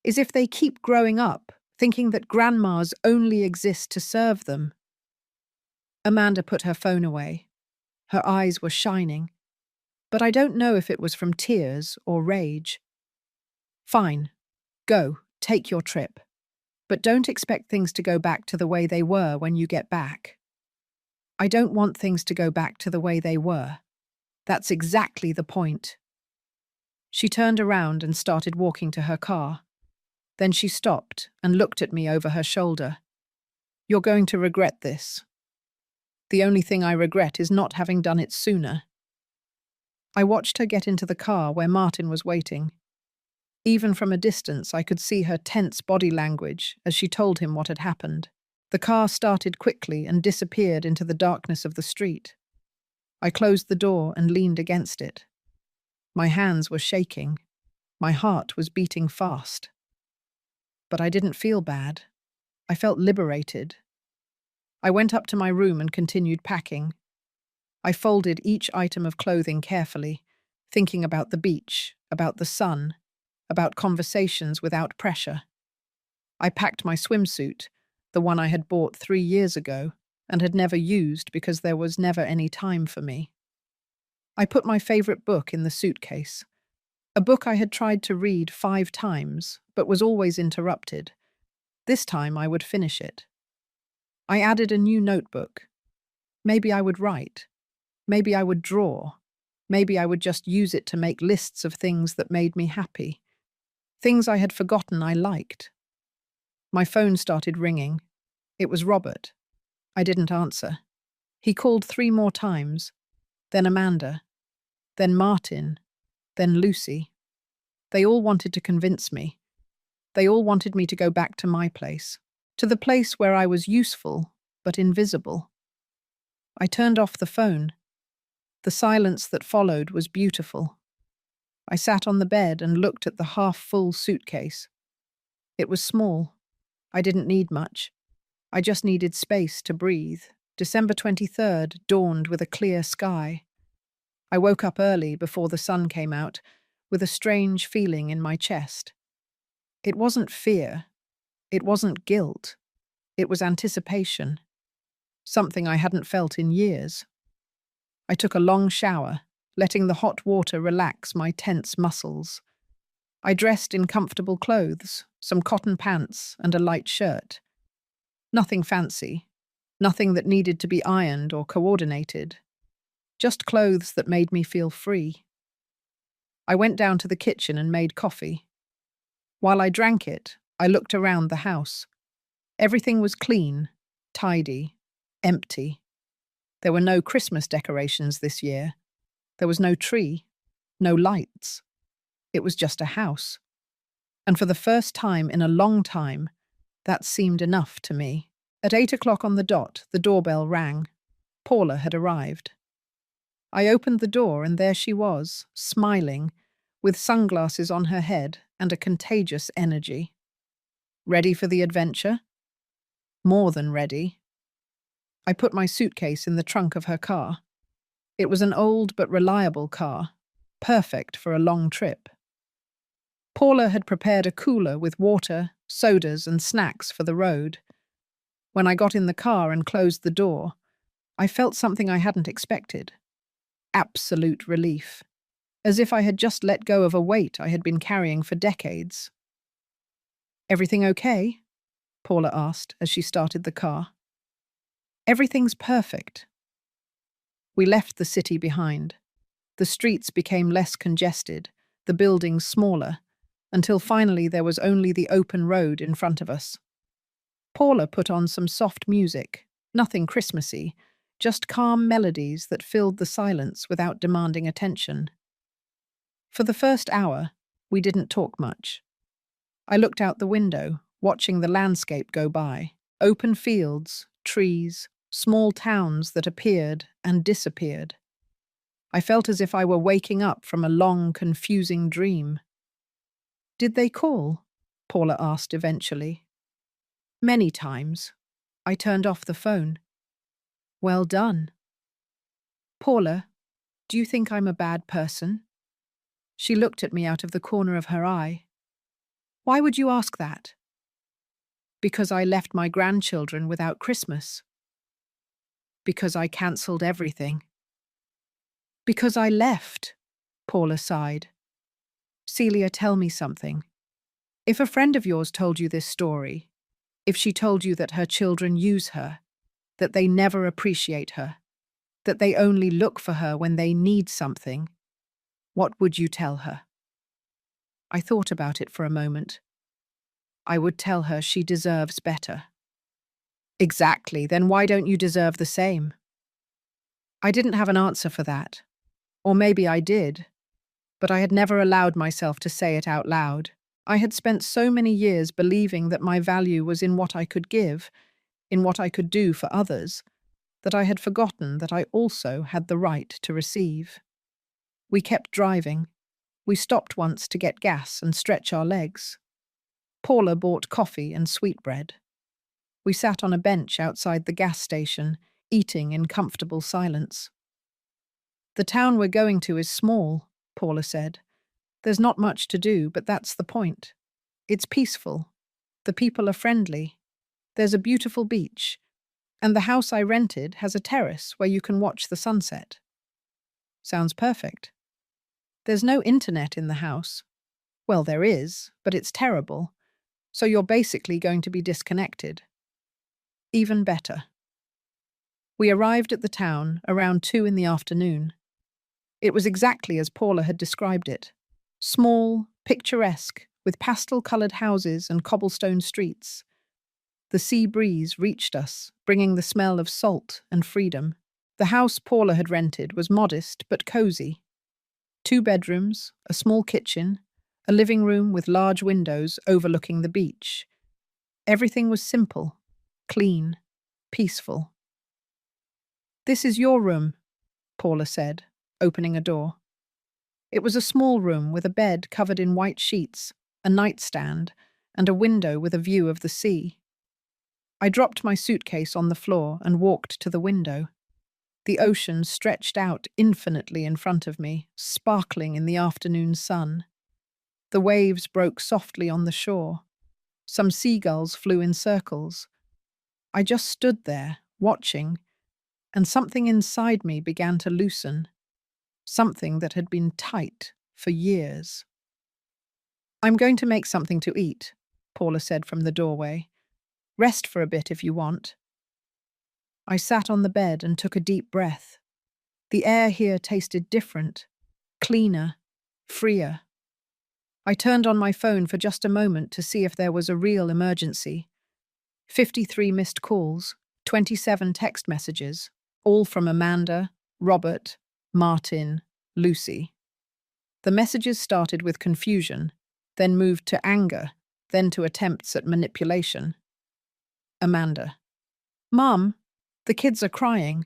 is if they keep growing up thinking that grandmas only exist to serve them. Amanda put her phone away. Her eyes were shining, but I don't know if it was from tears or rage. Fine. Go, take your trip. But don't expect things to go back to the way they were when you get back. I don't want things to go back to the way they were. That's exactly the point. She turned around and started walking to her car. Then she stopped and looked at me over her shoulder. You're going to regret this. The only thing I regret is not having done it sooner. I watched her get into the car where Martin was waiting. Even from a distance, I could see her tense body language as she told him what had happened. The car started quickly and disappeared into the darkness of the street. I closed the door and leaned against it. My hands were shaking. My heart was beating fast. But I didn't feel bad. I felt liberated. I went up to my room and continued packing. I folded each item of clothing carefully, thinking about the beach, about the sun, about conversations without pressure. I packed my swimsuit, the one I had bought 3 years ago and had never used because there was never any time for me. I put my favorite book in the suitcase, a book I had tried to read 5 times but was always interrupted. This time I would finish it. I added a new notebook. Maybe I would write. Maybe I would draw. Maybe I would just use it to make lists of things that made me happy. Things I had forgotten I liked. My phone started ringing. It was Robert. I didn't answer. He called 3 more times. Then Amanda. Then Martin. Then Lucy. They all wanted to convince me. They all wanted me to go back to my place. To the place where I was useful, but invisible. I turned off the phone. The silence that followed was beautiful. I sat on the bed and looked at the half-full suitcase. It was small. I didn't need much. I just needed space to breathe. December 23rd dawned with a clear sky. I woke up early before the sun came out, with a strange feeling in my chest. It wasn't fear. It wasn't guilt. It was anticipation. Something I hadn't felt in years. I took a long shower, letting the hot water relax my tense muscles. I dressed in comfortable clothes, some cotton pants and a light shirt. Nothing fancy, nothing that needed to be ironed or coordinated. Just clothes that made me feel free. I went down to the kitchen and made coffee. While I drank it, I looked around the house. Everything was clean, tidy, empty. There were no Christmas decorations this year. There was no tree, no lights. It was just a house. And for the first time in a long time, that seemed enough to me. At 8 o'clock on the dot, the doorbell rang. Paula had arrived. I opened the door and there she was, smiling, with sunglasses on her head and a contagious energy. Ready for the adventure? More than ready. I put my suitcase in the trunk of her car. It was an old but reliable car, perfect for a long trip. Paula had prepared a cooler with water, sodas, and snacks for the road. When I got in the car and closed the door, I felt something I hadn't expected. Absolute relief. As if I had just let go of a weight I had been carrying for decades. "Everything okay?" Paula asked as she started the car. "Everything's perfect." We left the city behind. The streets became less congested, the buildings smaller, until finally there was only the open road in front of us. Paula put on some soft music, nothing Christmassy, just calm melodies that filled the silence without demanding attention. For the first hour, we didn't talk much. I looked out the window, watching the landscape go by. Open fields, trees, small towns that appeared and disappeared. I felt as if I were waking up from a long, confusing dream. "Did they call?" Paula asked eventually. "Many times." I turned off the phone. "Well done." "Paula, do you think I'm a bad person?" She looked at me out of the corner of her eye. "Why would you ask that?" "Because I left my grandchildren without Christmas." "Because I cancelled everything." "Because I left," Paula sighed. "Celia, tell me something. If a friend of yours told you this story, if she told you that her children use her, that they never appreciate her, that they only look for her when they need something, what would you tell her?" I thought about it for a moment. I would tell her she deserves better. "Exactly, then why don't you deserve the same?" I didn't have an answer for that. Or maybe I did, but I had never allowed myself to say it out loud. I had spent so many years believing that my value was in what I could give, in what I could do for others, that I had forgotten that I also had the right to receive. We kept driving. We stopped once to get gas and stretch our legs. Paula bought coffee and sweetbread. We sat on a bench outside the gas station, eating in comfortable silence. "The town we're going to is small," Paula said. "There's not much to do, but that's the point. It's peaceful. The people are friendly. There's a beautiful beach. And the house I rented has a terrace where you can watch the sunset." Sounds perfect. "There's no internet in the house." "Well, there is, but it's terrible. So you're basically going to be disconnected." "Even better." We arrived at the town around 2 in the afternoon. It was exactly as Paula had described it. Small, picturesque, with pastel-coloured houses and cobblestone streets. The sea breeze reached us, bringing the smell of salt and freedom. The house Paula had rented was modest but cosy. 2 bedrooms, a small kitchen, a living room with large windows overlooking the beach. Everything was simple, clean, peaceful. "This is your room," Paula said, opening a door. It was a small room with a bed covered in white sheets, a nightstand, and a window with a view of the sea. I dropped my suitcase on the floor and walked to the window. The ocean stretched out infinitely in front of me, sparkling in the afternoon sun. The waves broke softly on the shore. Some seagulls flew in circles. I just stood there, watching, and something inside me began to loosen. Something that had been tight for years. "I'm going to make something to eat," Paula said from the doorway. "Rest for a bit if you want." I sat on the bed and took a deep breath. The air here tasted different, cleaner, freer. I turned on my phone for just a moment to see if there was a real emergency. 53 missed calls, 27 text messages, all from Amanda, Robert, Martin, Lucy. The messages started with confusion, then moved to anger, then to attempts at manipulation. Amanda. Mum, the kids are crying.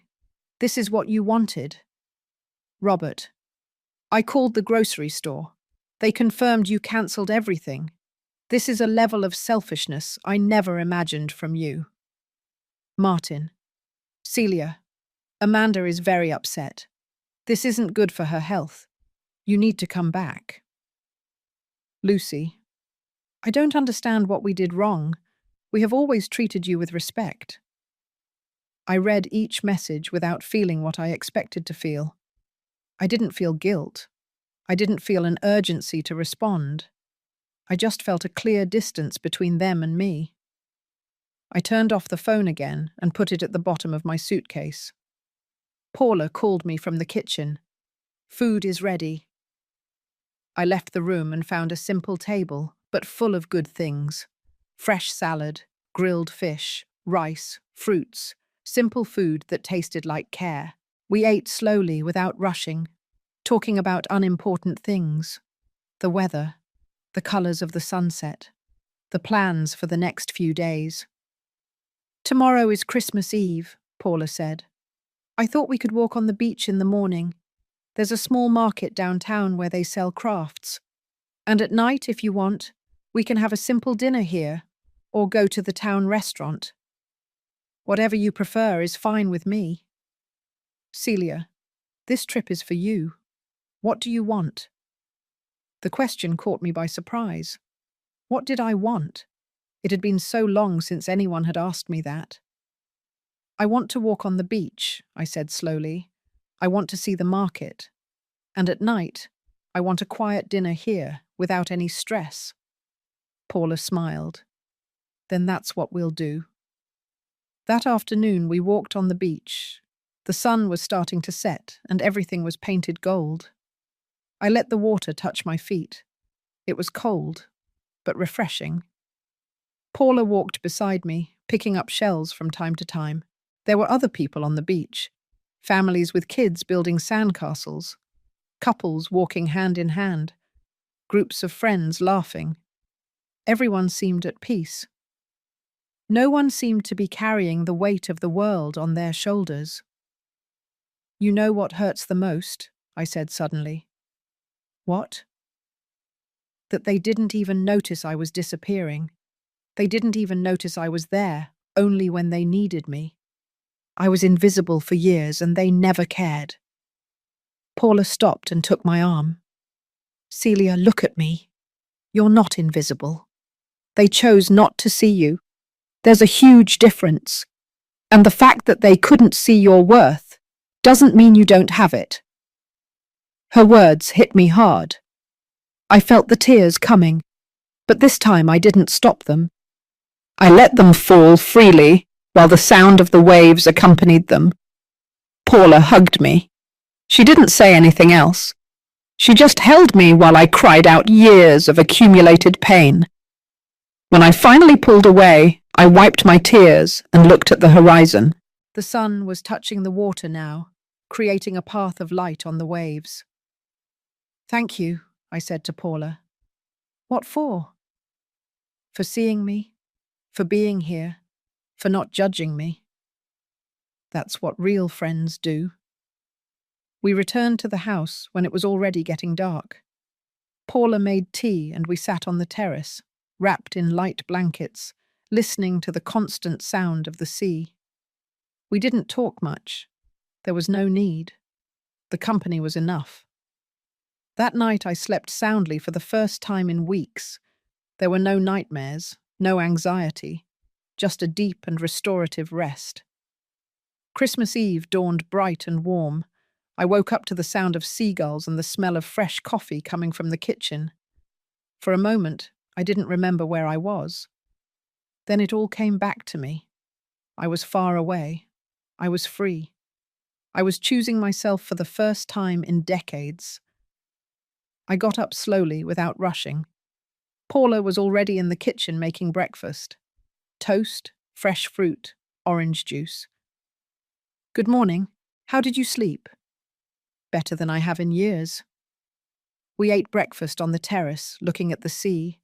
This is what you wanted. Robert. I called the grocery store. They confirmed you cancelled everything. This is a level of selfishness I never imagined from you. Martin. Celia. Amanda is very upset. This isn't good for her health. You need to come back. Lucy. I don't understand what we did wrong. We have always treated you with respect. I read each message without feeling what I expected to feel. I didn't feel guilt. I didn't feel an urgency to respond. I just felt a clear distance between them and me. I turned off the phone again and put it at the bottom of my suitcase. Paula called me from the kitchen. Food is ready. I left the room and found a simple table, but full of good things. Fresh salad, grilled fish, rice, fruits, simple food that tasted like care. We ate slowly without rushing, talking about unimportant things. The weather, the colours of the sunset, the plans for the next few days. Tomorrow is Christmas Eve, Paula said. I thought we could walk on the beach in the morning. There's a small market downtown where they sell crafts. And at night, if you want, we can have a simple dinner here, or go to the town restaurant. Whatever you prefer is fine with me. Celia, this trip is for you. What do you want? The question caught me by surprise. What did I want? It had been so long since anyone had asked me that. I want to walk on the beach, I said slowly. I want to see the market. And at night, I want a quiet dinner here, without any stress. Paula smiled. Then that's what we'll do. That afternoon, we walked on the beach. The sun was starting to set, and everything was painted gold. I let the water touch my feet. It was cold, but refreshing. Paula walked beside me, picking up shells from time to time. There were other people on the beach, families with kids building sandcastles, couples walking hand in hand, groups of friends laughing. Everyone seemed at peace. No one seemed to be carrying the weight of the world on their shoulders. You know what hurts the most? I said suddenly. What? That they didn't even notice I was disappearing. They didn't even notice I was there, only when they needed me. I was invisible for years and they never cared. Paula stopped and took my arm. Celia, look at me. You're not invisible. They chose not to see you. There's a huge difference. And the fact that they couldn't see your worth doesn't mean you don't have it. Her words hit me hard. I felt the tears coming, but this time I didn't stop them. I let them fall freely while the sound of the waves accompanied them. Paula hugged me. She didn't say anything else. She just held me while I cried out years of accumulated pain. When I finally pulled away, I wiped my tears and looked at the horizon. The sun was touching the water now, creating a path of light on the waves. Thank you, I said to Paula. What for? For seeing me, for being here, for not judging me. That's what real friends do. We returned to the house when it was already getting dark. Paula made tea and we sat on the terrace, wrapped in light blankets, listening to the constant sound of the sea. We didn't talk much. There was no need. The company was enough. That night I slept soundly for the first time in weeks. There were no nightmares, no anxiety, just a deep and restorative rest. Christmas Eve dawned bright and warm. I woke up to the sound of seagulls and the smell of fresh coffee coming from the kitchen. For a moment, I didn't remember where I was. Then it all came back to me. I was far away. I was free. I was choosing myself for the first time in decades. I got up slowly without rushing. Paula was already in the kitchen making breakfast. Toast, fresh fruit, orange juice. Good morning. How did you sleep? Better than I have in years. We ate breakfast on the terrace, looking at the sea.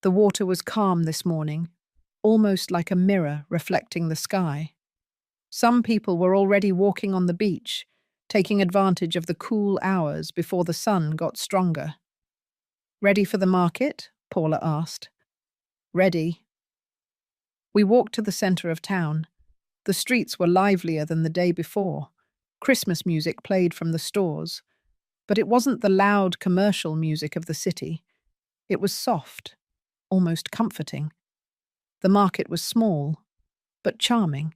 The water was calm this morning, almost like a mirror reflecting the sky. Some people were already walking on the beach, taking advantage of the cool hours before the sun got stronger. Ready for the market? Paula asked. Ready. We walked to the center of town. The streets were livelier than the day before. Christmas music played from the stores, but it wasn't the loud commercial music of the city. It was soft, almost comforting. The market was small, but charming.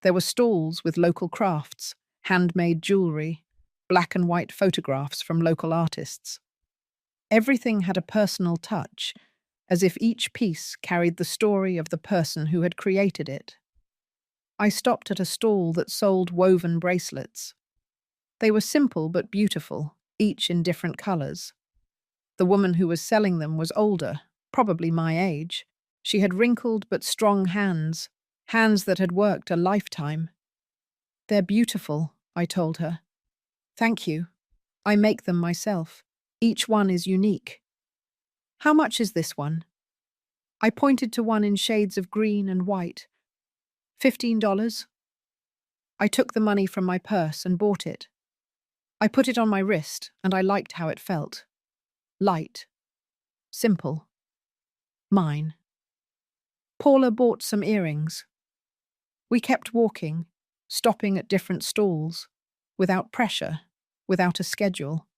There were stalls with local crafts, handmade jewelry, black and white photographs from local artists. Everything had a personal touch, as if each piece carried the story of the person who had created it. I stopped at a stall that sold woven bracelets. They were simple but beautiful, each in different colors. The woman who was selling them was older, probably my age. She had wrinkled but strong hands, hands that had worked a lifetime. They're beautiful, I told her. Thank you. I make them myself. Each one is unique. How much is this one? I pointed to one in shades of green and white. $15. I took the money from my purse and bought it. I put it on my wrist, and I liked how it felt. Light. Simple. Mine. Paula bought some earrings. We kept walking, stopping at different stalls, without pressure, without a schedule.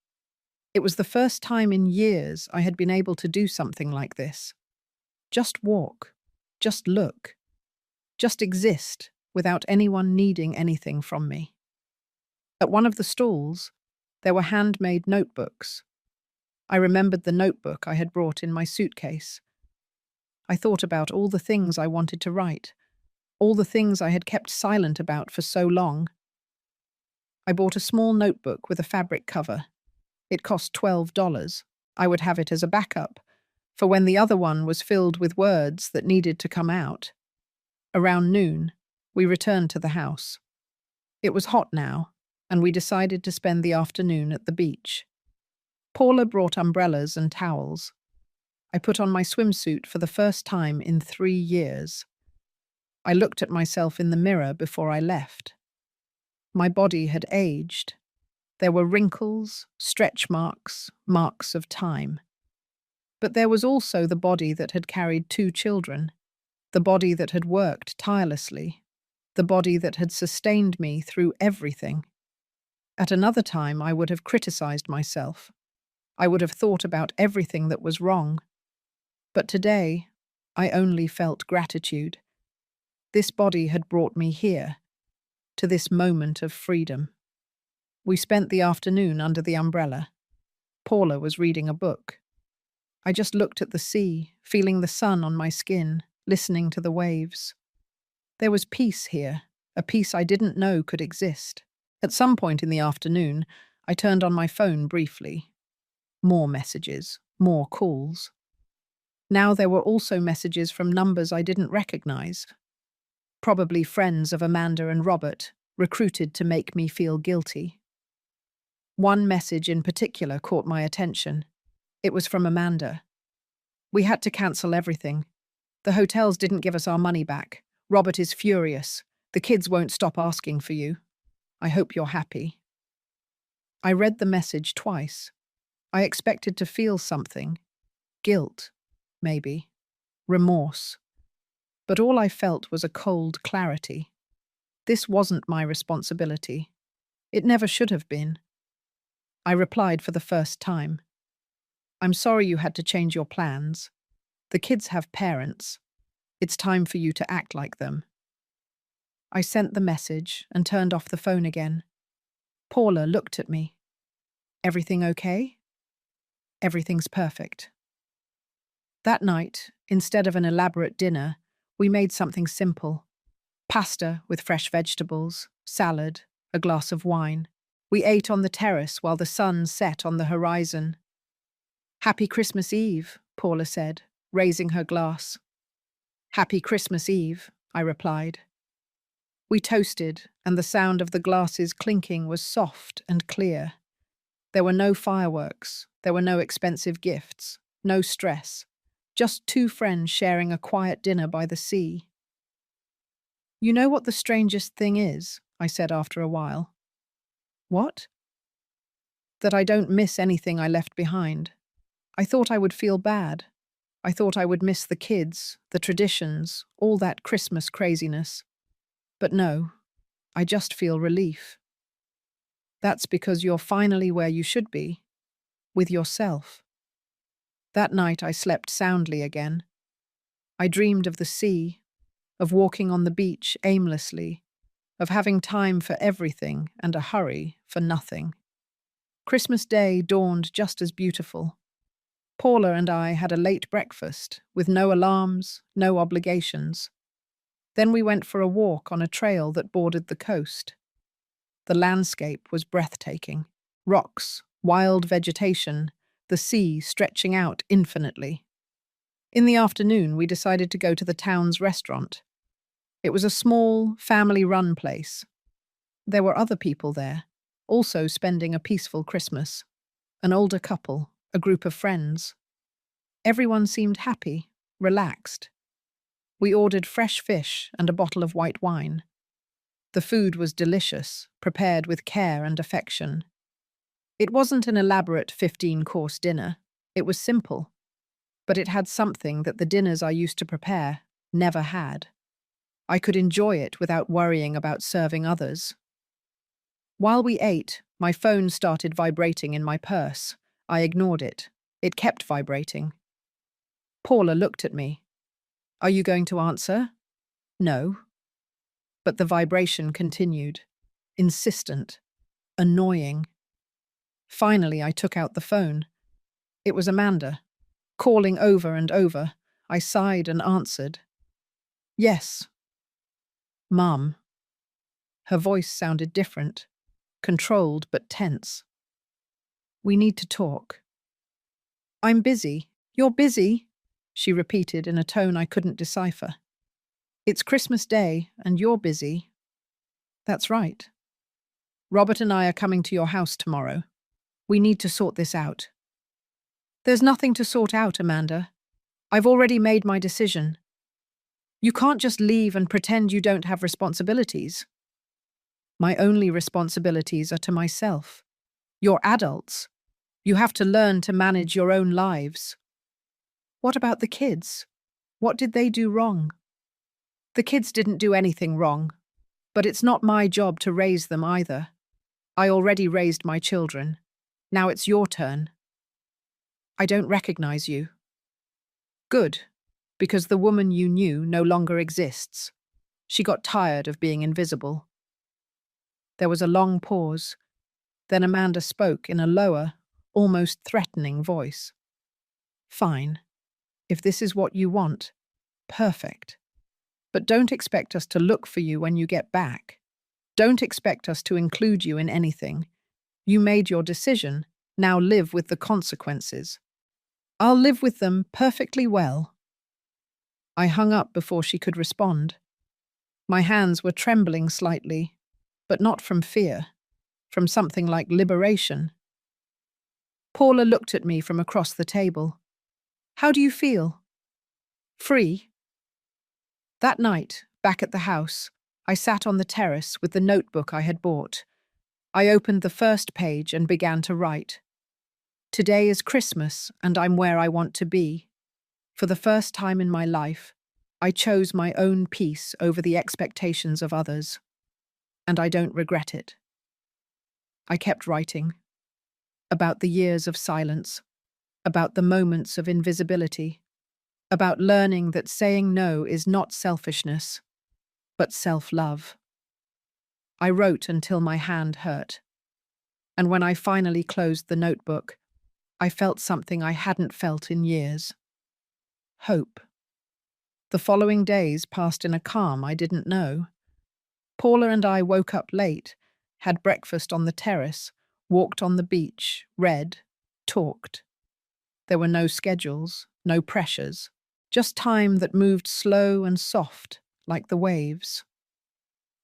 It was the first time in years I had been able to do something like this. Just walk, just look, just exist without anyone needing anything from me. At one of the stalls, there were handmade notebooks. I remembered the notebook I had brought in my suitcase. I thought about all the things I wanted to write, all the things I had kept silent about for so long. I bought a small notebook with a fabric cover. It cost $12. I would have it as a backup, for when the other one was filled with words that needed to come out. Around noon, we returned to the house. It was hot now, and we decided to spend the afternoon at the beach. Paula brought umbrellas and towels. I put on my swimsuit for the first time in 3 years. I looked at myself in the mirror before I left. My body had aged. There were wrinkles, stretch marks, marks of time. But there was also the body that had carried 2 children, the body that had worked tirelessly, the body that had sustained me through everything. At another time, I would have criticized myself. I would have thought about everything that was wrong. But today, I only felt gratitude. This body had brought me here, to this moment of freedom. We spent the afternoon under the umbrella. Paula was reading a book. I just looked at the sea, feeling the sun on my skin, listening to the waves. There was peace here, a peace I didn't know could exist. At some point in the afternoon, I turned on my phone briefly. More messages, more calls. Now there were also messages from numbers I didn't recognize. Probably friends of Amanda and Robert, recruited to make me feel guilty. One message in particular caught my attention. It was from Amanda. We had to cancel everything. The hotels didn't give us our money back. Robert is furious. The kids won't stop asking for you. I hope you're happy. I read the message twice. I expected to feel something. Guilt, maybe. Remorse. But all I felt was a cold clarity. This wasn't my responsibility. It never should have been. I replied for the first time. I'm sorry you had to change your plans. The kids have parents. It's time for you to act like them. I sent the message and turned off the phone again. Paula looked at me. Everything okay? Everything's perfect. That night, instead of an elaborate dinner, we made something simple. Pasta with fresh vegetables, salad, a glass of wine. We ate on the terrace while the sun set on the horizon. Happy Christmas Eve, Paula said, raising her glass. Happy Christmas Eve, I replied. We toasted, and the sound of the glasses clinking was soft and clear. There were no fireworks, there were no expensive gifts, no stress, just two friends sharing a quiet dinner by the sea. You know what the strangest thing is? I said after a while. What? That I don't miss anything I left behind. I thought I would feel bad. I thought I would miss the kids, the traditions, all that Christmas craziness. But no, I just feel relief. That's because you're finally where you should be, with yourself. That night I slept soundly again. I dreamed of the sea, of walking on the beach aimlessly, of having time for everything and a hurry for nothing. Christmas Day dawned just as beautiful. Paula and I had a late breakfast, with no alarms, no obligations. Then we went for a walk on a trail that bordered the coast. The landscape was breathtaking. Rocks, wild vegetation, the sea stretching out infinitely. In the afternoon, we decided to go to the town's restaurant. It was a small, family-run place. There were other people there, also spending a peaceful Christmas. An older couple, a group of friends. Everyone seemed happy, relaxed. We ordered fresh fish and a bottle of white wine. The food was delicious, prepared with care and affection. It wasn't an elaborate 15-course dinner. It was simple. But it had something that the dinners I used to prepare never had. I could enjoy it without worrying about serving others. While we ate, my phone started vibrating in my purse. I ignored it. It kept vibrating. Paula looked at me. Are you going to answer? No. But the vibration continued. Insistent. Annoying. Finally, I took out the phone. It was Amanda. Calling over and over, I sighed and answered. Yes. Mum. Her voice sounded different, controlled but tense. We need to talk. I'm busy. You're busy, she repeated in a tone I couldn't decipher. It's Christmas Day, and you're busy. That's right. Robert and I are coming to your house tomorrow. We need to sort this out. There's nothing to sort out, Amanda. I've already made my decision. You can't just leave and pretend you don't have responsibilities. My only responsibilities are to myself. You're adults. You have to learn to manage your own lives. What about the kids? What did they do wrong? The kids didn't do anything wrong, but it's not my job to raise them either. I already raised my children. Now it's your turn. I don't recognize you. Good, because the woman you knew no longer exists. She got tired of being invisible. There was a long pause. Then Amanda spoke in a lower, almost threatening voice. Fine. If this is what you want, perfect. But don't expect us to look for you when you get back. Don't expect us to include you in anything. You made your decision. Now live with the consequences. I'll live with them perfectly well. I hung up before she could respond. My hands were trembling slightly, but not from fear, from something like liberation. Paula looked at me from across the table. How do you feel? Free? That night, back at the house, I sat on the terrace with the notebook I had bought. I opened the first page and began to write. Today is Christmas, and I'm where I want to be. For the first time in my life, I chose my own peace over the expectations of others. And I don't regret it. I kept writing. About the years of silence. About the moments of invisibility. About learning that saying no is not selfishness, but self-love. I wrote until my hand hurt. And when I finally closed the notebook, I felt something I hadn't felt in years. Hope. The following days passed in a calm I didn't know. Paula and I woke up late, had breakfast on the terrace, walked on the beach, read, talked. There were no schedules, no pressures, just time that moved slow and soft, like the waves.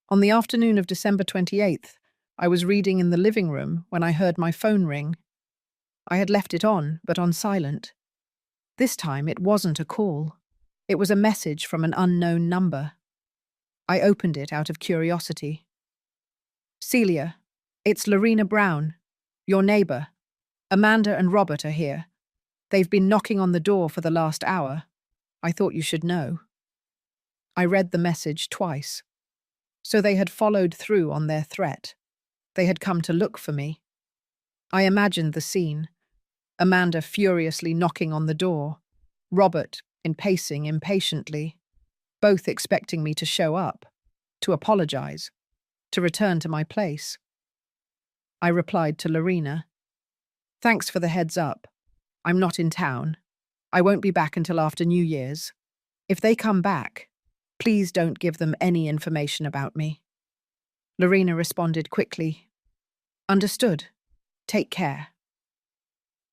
On the afternoon of December 28th, I was reading in the living room when I heard my phone ring. I had left it on, but on silent. This time it wasn't a call. It was a message from an unknown number. I opened it out of curiosity. "Celia, it's Lorena Brown, your neighbor. Amanda and Robert are here. They've been knocking on the door for the last hour. I thought you should know." I read the message twice. So they had followed through on their threat. They had come to look for me. I imagined the scene. Amanda furiously knocking on the door. Robert pacing impatiently. Both expecting me to show up, to apologize, to return to my place. I replied to Lorena, "Thanks for the heads up. I'm not in town. I won't be back until after New Year's. If they come back, please don't give them any information about me." Lorena responded quickly, "Understood. Take care."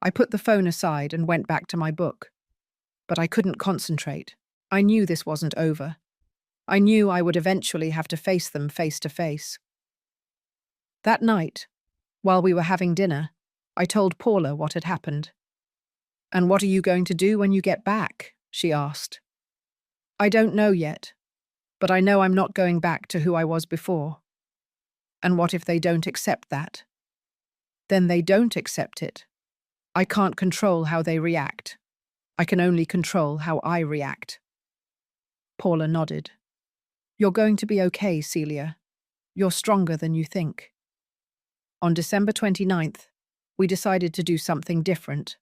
I put the phone aside and went back to my book. But I couldn't concentrate. I knew this wasn't over. I knew I would eventually have to face them face to face. That night, while we were having dinner, I told Paula what had happened. "And what are you going to do when you get back?" she asked. "I don't know yet, but I know I'm not going back to who I was before." "And what if they don't accept that?" "Then they don't accept it. I can't control how they react. I can only control how I react." Paula nodded. "You're going to be okay, Celia. You're stronger than you think." On December 29th, we decided to do something different.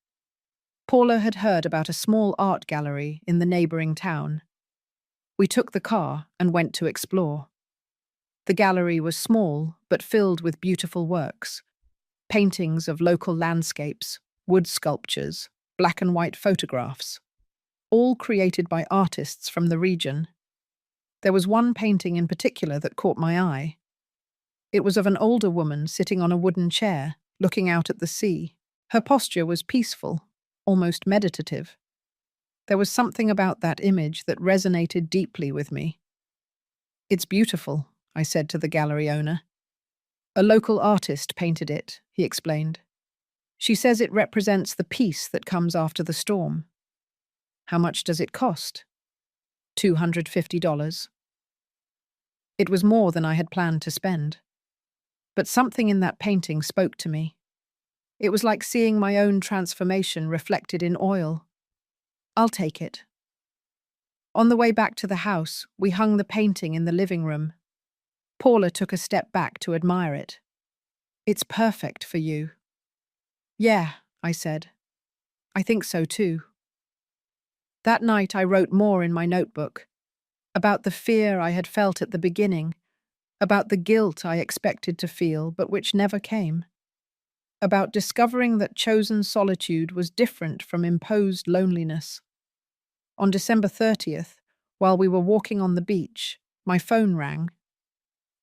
Paula had heard about a small art gallery in the neighboring town. We took the car and went to explore. The gallery was small but filled with beautiful works. Paintings of local landscapes, wood sculptures, black and white photographs, all created by artists from the region. There was one painting in particular that caught my eye. It was of an older woman sitting on a wooden chair, looking out at the sea. Her posture was peaceful, almost meditative. There was something about that image that resonated deeply with me. "It's beautiful," I said to the gallery owner. "A local artist painted it," he explained. "She says it represents the peace that comes after the storm." "How much does it cost?" $250. It was more than I had planned to spend. But something in that painting spoke to me. It was like seeing my own transformation reflected in oil. "I'll take it." On the way back to the house, we hung the painting in the living room. Paula took a step back to admire it. "It's perfect for you." "Yeah," I said. "I think so too." That night I wrote more in my notebook, about the fear I had felt at the beginning, about the guilt I expected to feel but which never came, about discovering that chosen solitude was different from imposed loneliness. On December 30th, while we were walking on the beach, my phone rang.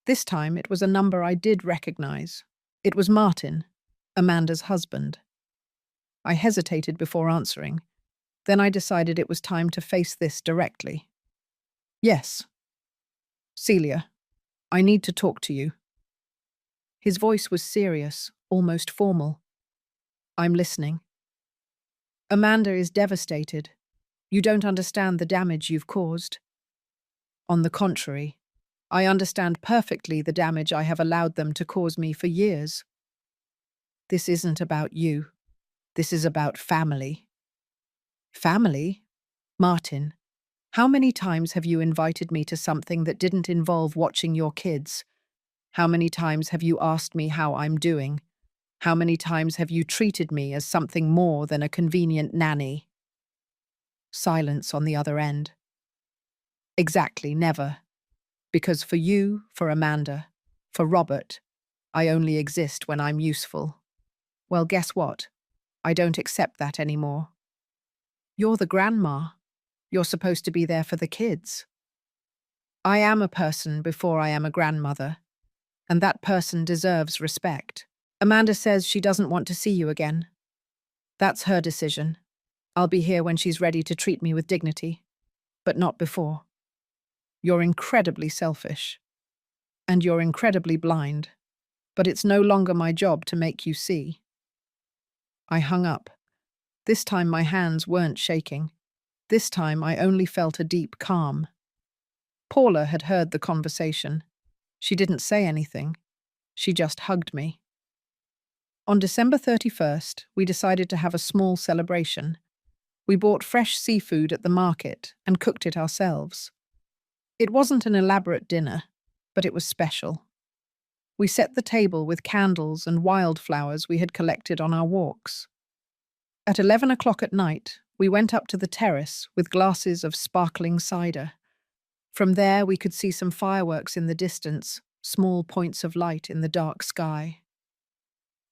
This time it was a number I did recognize. It was Martin, Amanda's husband. I hesitated before answering. Then I decided it was time to face this directly. "Yes." "Celia, I need to talk to you." His voice was serious, almost formal. "I'm listening." "Amanda is devastated. You don't understand the damage you've caused." "On the contrary, I understand perfectly the damage I have allowed them to cause me for years." "This isn't about you. This is about family." "Family? Martin, how many times have you invited me to something that didn't involve watching your kids? How many times have you asked me how I'm doing? How many times have you treated me as something more than a convenient nanny?" Silence on the other end. "Exactly, never. Because for you, for Amanda, for Robert, I only exist when I'm useful. Well, guess what? I don't accept that anymore. You're the grandma. You're supposed to be there for the kids. I am a person before I am a grandmother, and that person deserves respect. Amanda says she doesn't want to see you again. That's her decision. I'll be here when she's ready to treat me with dignity." but not before. You're incredibly selfish. And you're incredibly blind. But it's no longer my job to make you see. I hung up. This time my hands weren't shaking. This time I only felt a deep calm. Paula had heard the conversation. She didn't say anything. She just hugged me. On December 31st, we decided to have a small celebration. We bought fresh seafood at the market and cooked it ourselves. It wasn't an elaborate dinner, but it was special. We set the table with candles and wildflowers we had collected on our walks. At 11 o'clock at night, we went up to the terrace with glasses of sparkling cider. From there, we could see some fireworks in the distance, small points of light in the dark sky.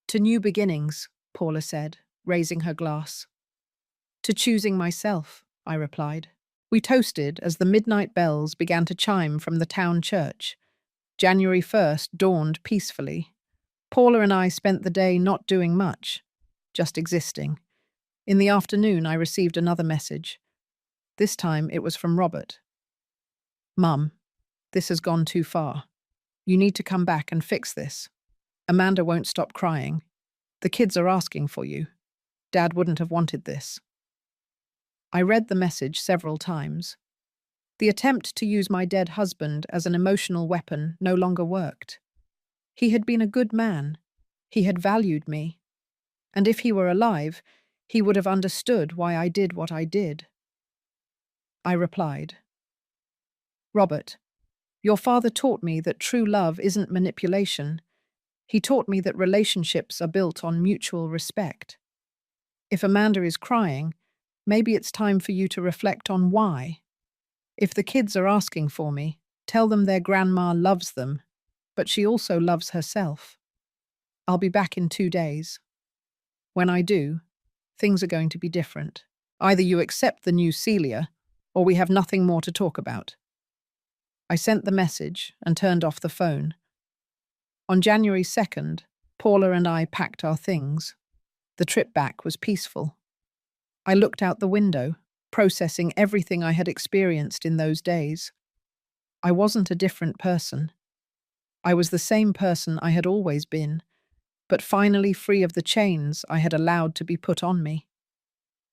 To new beginnings, Paula said, raising her glass. To choosing myself, I replied. We toasted as the midnight bells began to chime from the town church. January 1st dawned peacefully. Paula and I spent the day not doing much, just existing. In the afternoon, I received another message. This time, it was from Robert. Mum, this has gone too far. You need to come back and fix this. Amanda won't stop crying. The kids are asking for you. Dad wouldn't have wanted this. I read the message several times. The attempt to use my dead husband as an emotional weapon no longer worked. He had been a good man. He had valued me. And if he were alive, he would have understood why I did what I did. I replied, Robert, your father taught me that true love isn't manipulation. He taught me that relationships are built on mutual respect. If Amanda is crying, maybe it's time for you to reflect on why. If the kids are asking for me, tell them their grandma loves them, but she also loves herself. I'll be back in 2 days. When I do, things are going to be different. Either you accept the new Celia, or we have nothing more to talk about. I sent the message and turned off the phone. On January 2nd, Paula and I packed our things. The trip back was peaceful. I looked out the window, processing everything I had experienced in those days. I wasn't a different person. I was the same person I had always been, but finally free of the chains I had allowed to be put on me.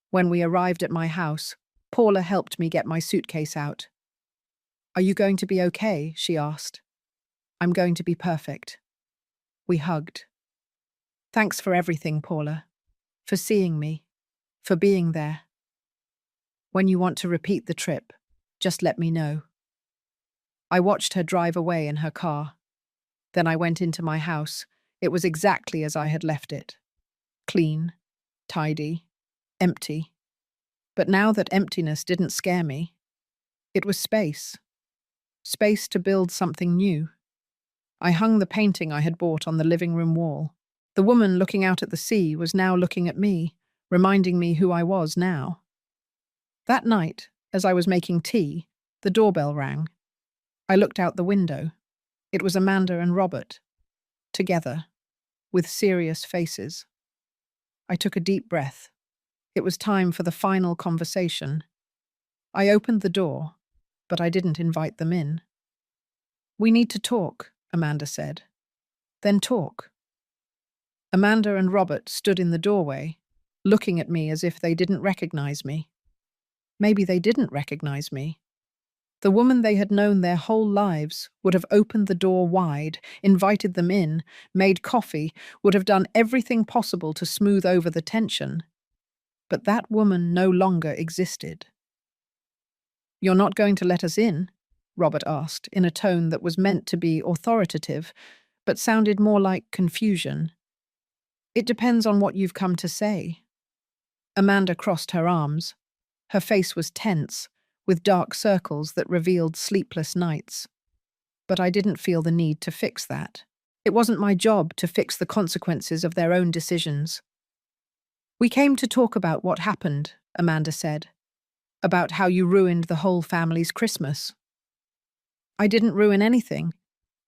When we arrived at my house, Paula helped me get my suitcase out. Are you going to be okay? She asked. I'm going to be perfect. We hugged. Thanks for everything, Paula. For seeing me. For being there. When you want to repeat the trip, just let me know. I watched her drive away in her car. Then I went into my house. It was exactly as I had left it. Clean, tidy, empty. But now that emptiness didn't scare me, it was space. Space to build something new. I hung the painting I had bought on the living room wall. The woman looking out at the sea was now looking at me, reminding me who I was now. That night, as I was making tea, the doorbell rang. I looked out the window. It was Amanda and Robert, together, with serious faces. I took a deep breath. It was time for the final conversation. I opened the door, but I didn't invite them in. We need to talk, Amanda said. Then talk. Amanda and Robert stood in the doorway, looking at me as if they didn't recognize me. Maybe they didn't recognize me. The woman they had known their whole lives would have opened the door wide, invited them in, made coffee, would have done everything possible to smooth over the tension. But that woman no longer existed. You're not going to let us in? Robert asked, in a tone that was meant to be authoritative, but sounded more like confusion. It depends on what you've come to say. Amanda crossed her arms. Her face was tense, with dark circles that revealed sleepless nights. But I didn't feel the need to fix that. It wasn't my job to fix the consequences of their own decisions. We came to talk about what happened, Amanda said. About how you ruined the whole family's Christmas. I didn't ruin anything.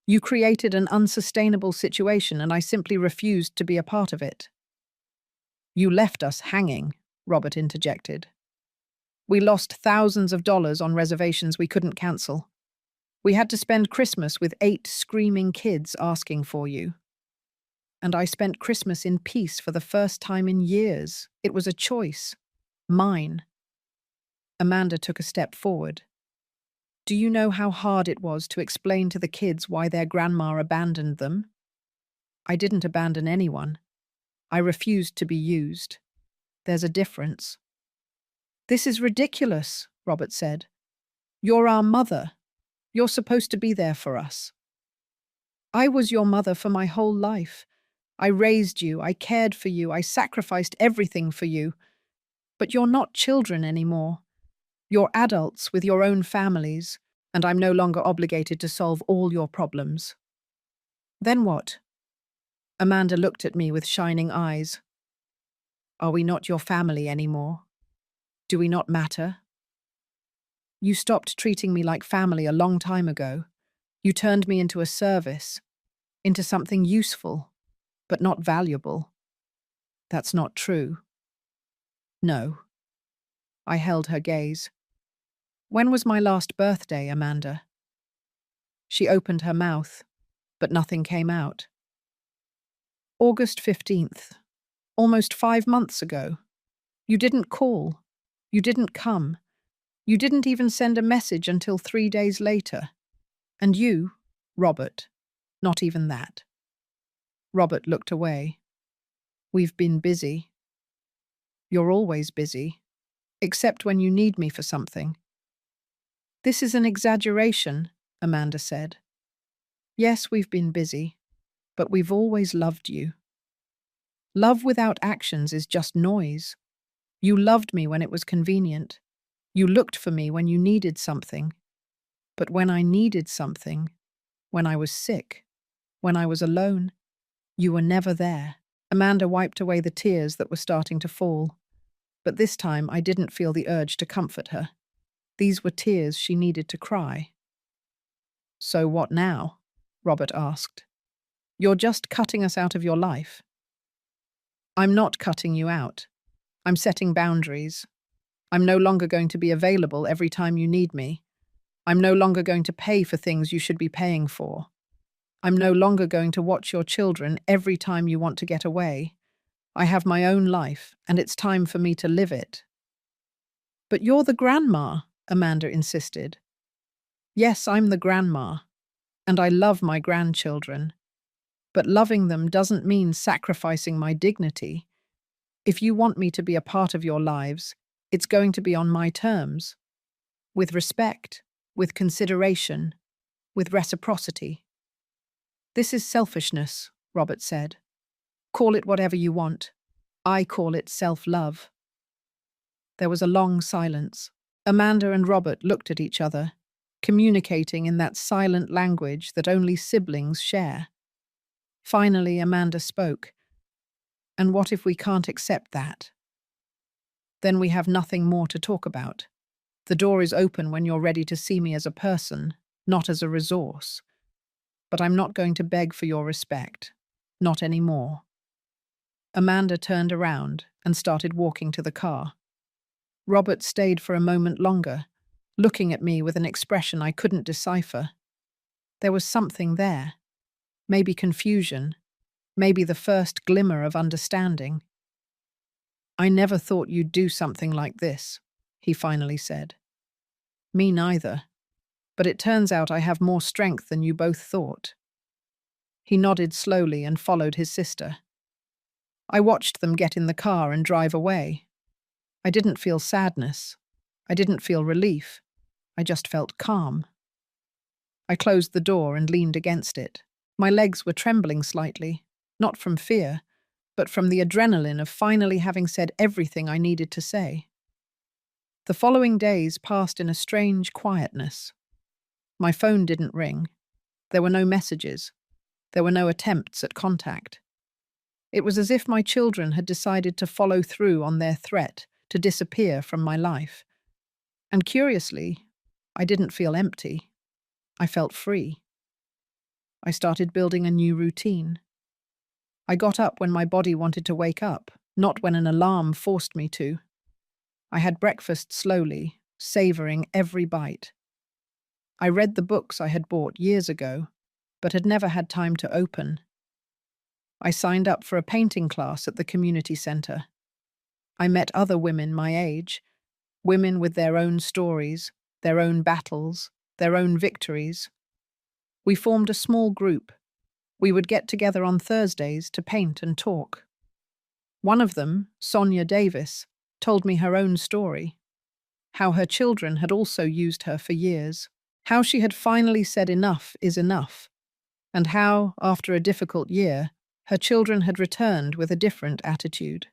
You created an unsustainable situation and I simply refused to be a part of it. You left us hanging, Robert interjected. We lost thousands of dollars on reservations we couldn't cancel. We had to spend Christmas with 8 screaming kids asking for you. And I spent Christmas in peace for the first time in years. It was a choice. Mine. Amanda took a step forward. Do you know how hard it was to explain to the kids why their grandma abandoned them? I didn't abandon anyone. I refused to be used. There's a difference. This is ridiculous, Robert said. You're our mother. You're supposed to be there for us. I was your mother for my whole life. I raised you, I cared for you, I sacrificed everything for you. But you're not children anymore. You're adults with your own families, and I'm no longer obligated to solve all your problems. Then what? Amanda looked at me with shining eyes. Are we not your family anymore? Do we not matter? You stopped treating me like family a long time ago. You turned me into a service, into something useful, but not valuable. That's not true. No. I held her gaze. When was my last birthday, Amanda? She opened her mouth, but nothing came out. August 15th. Almost 5 months ago. You didn't call. You didn't come. You didn't even send a message until 3 days later. And you, Robert, not even that. Robert looked away. We've been busy. You're always busy, except when you need me for something. This is an exaggeration, Amanda said. Yes, we've been busy, but we've always loved you. Love without actions is just noise. You loved me when it was convenient. You looked for me when you needed something. But when I needed something, when I was sick, when I was alone, you were never there. Amanda wiped away the tears that were starting to fall. But this time I didn't feel the urge to comfort her. These were tears she needed to cry. So what now? Robert asked. You're just cutting us out of your life. I'm not cutting you out. I'm setting boundaries. I'm no longer going to be available every time you need me. I'm no longer going to pay for things you should be paying for. I'm no longer going to watch your children every time you want to get away. I have my own life, and it's time for me to live it. But you're the grandma, Amanda insisted. Yes, I'm the grandma, and I love my grandchildren. But loving them doesn't mean sacrificing my dignity. If you want me to be a part of your lives, it's going to be on my terms. With respect, with consideration, with reciprocity. This is selfishness, Robert said. Call it whatever you want. I call it self-love. There was a long silence. Amanda and Robert looked at each other, communicating in that silent language that only siblings share. Finally, Amanda spoke. And what if we can't accept that? Then we have nothing more to talk about. The door is open when you're ready to see me as a person, not as a resource. But I'm not going to beg for your respect. Not anymore. Amanda turned around and started walking to the car. Robert stayed for a moment longer, looking at me with an expression I couldn't decipher. There was something there. Maybe confusion. Maybe the first glimmer of understanding. I never thought you'd do something like this, he finally said. Me neither. But it turns out I have more strength than you both thought. He nodded slowly and followed his sister. I watched them get in the car and drive away. I didn't feel sadness. I didn't feel relief. I just felt calm. I closed the door and leaned against it. My legs were trembling slightly, not from fear, but from the adrenaline of finally having said everything I needed to say. The following days passed in a strange quietness. My phone didn't ring. There were no messages. There were no attempts at contact. It was as if my children had decided to follow through on their threat to disappear from my life. And curiously, I didn't feel empty. I felt free. I started building a new routine. I got up when my body wanted to wake up, not when an alarm forced me to. I had breakfast slowly, savoring every bite. I read the books I had bought years ago, but had never had time to open. I signed up for a painting class at the community center. I met other women my age, women with their own stories, their own battles, their own victories. We formed a small group. We would get together on Thursdays to paint and talk. One of them, Sonia Davis, told me her own story, how her children had also used her for years, how she had finally said enough is enough, and how, after a difficult year, her children had returned with a different attitude.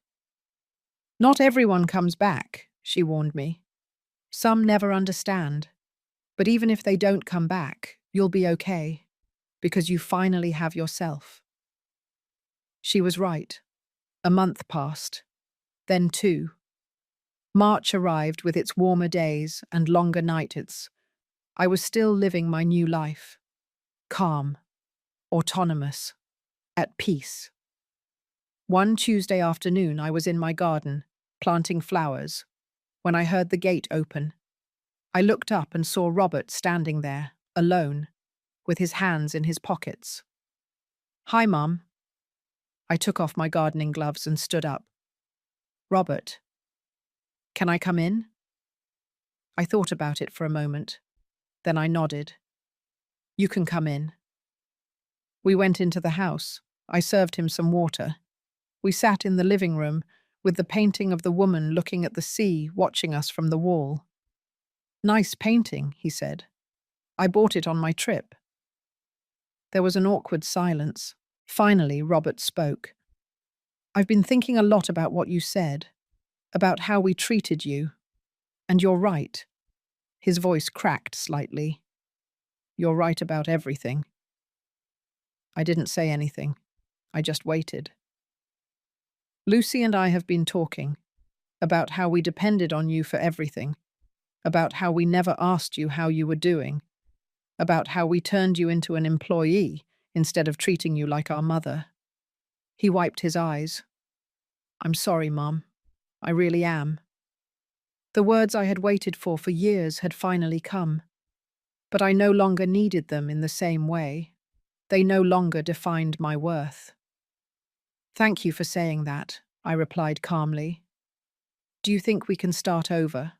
Not everyone comes back, she warned me. Some never understand. But even if they don't come back, you'll be okay, because you finally have yourself. She was right. A month passed. Then 2. March arrived with its warmer days and longer nights. I was still living my new life. Calm, autonomous, at peace. One Tuesday afternoon I was in my garden, planting flowers, when I heard the gate open. I looked up and saw Robert standing there, alone, with his hands in his pockets. "Hi, Mum." I took off my gardening gloves and stood up. "Robert, can I come in?" I thought about it for a moment. Then I nodded. "You can come in." We went into the house. I served him some water. We sat in the living room, with the painting of the woman looking at the sea, watching us from the wall. "Nice painting," he said. "I bought it on my trip." There was an awkward silence. Finally, Robert spoke. "I've been thinking a lot about what you said, about how we treated you. And you're right." His voice cracked slightly. "You're right about everything." I didn't say anything. I just waited. "Lucy and I have been talking about how we depended on you for everything, about how we never asked you how you were doing, about how we turned you into an employee instead of treating you like our mother." He wiped his eyes. "I'm sorry, Mom. I really am." The words I had waited for years had finally come, but I no longer needed them in the same way. They no longer defined my worth. "Thank you for saying that," I replied calmly. "Do you think we can start over,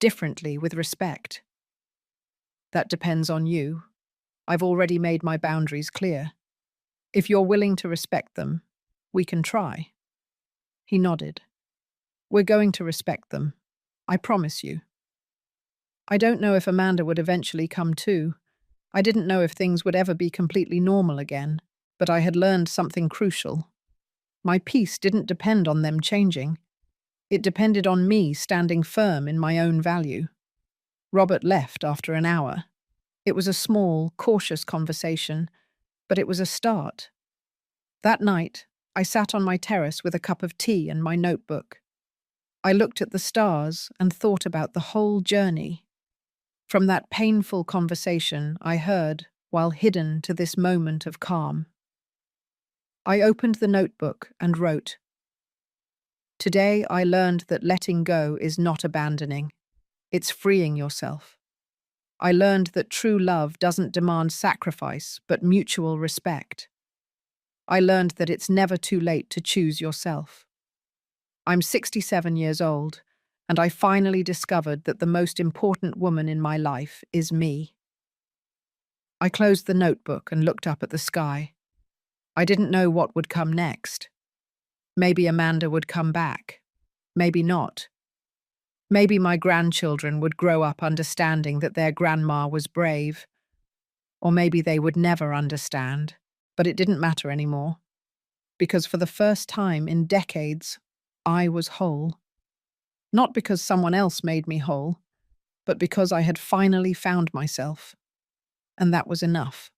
differently, with respect?" "That depends on you. I've already made my boundaries clear. If you're willing to respect them, we can try." He nodded. "We're going to respect them. I promise you." I don't know if Amanda would eventually come too. I didn't know if things would ever be completely normal again, but I had learned something crucial. My peace didn't depend on them changing. It depended on me standing firm in my own value. Robert left after an hour. It was a small, cautious conversation, but it was a start. That night, I sat on my terrace with a cup of tea and my notebook. I looked at the stars and thought about the whole journey. From that painful conversation I heard while hidden to this moment of calm. I opened the notebook and wrote, "Today I learned that letting go is not abandoning. It's freeing yourself. I learned that true love doesn't demand sacrifice, but mutual respect. I learned that it's never too late to choose yourself. I'm 67 years old, and I finally discovered that the most important woman in my life is me." I closed the notebook and looked up at the sky. I didn't know what would come next. Maybe Amanda would come back. Maybe not. Maybe my grandchildren would grow up understanding that their grandma was brave. Or maybe they would never understand, but it didn't matter anymore. Because for the first time in decades, I was whole. Not because someone else made me whole, but because I had finally found myself. And that was enough.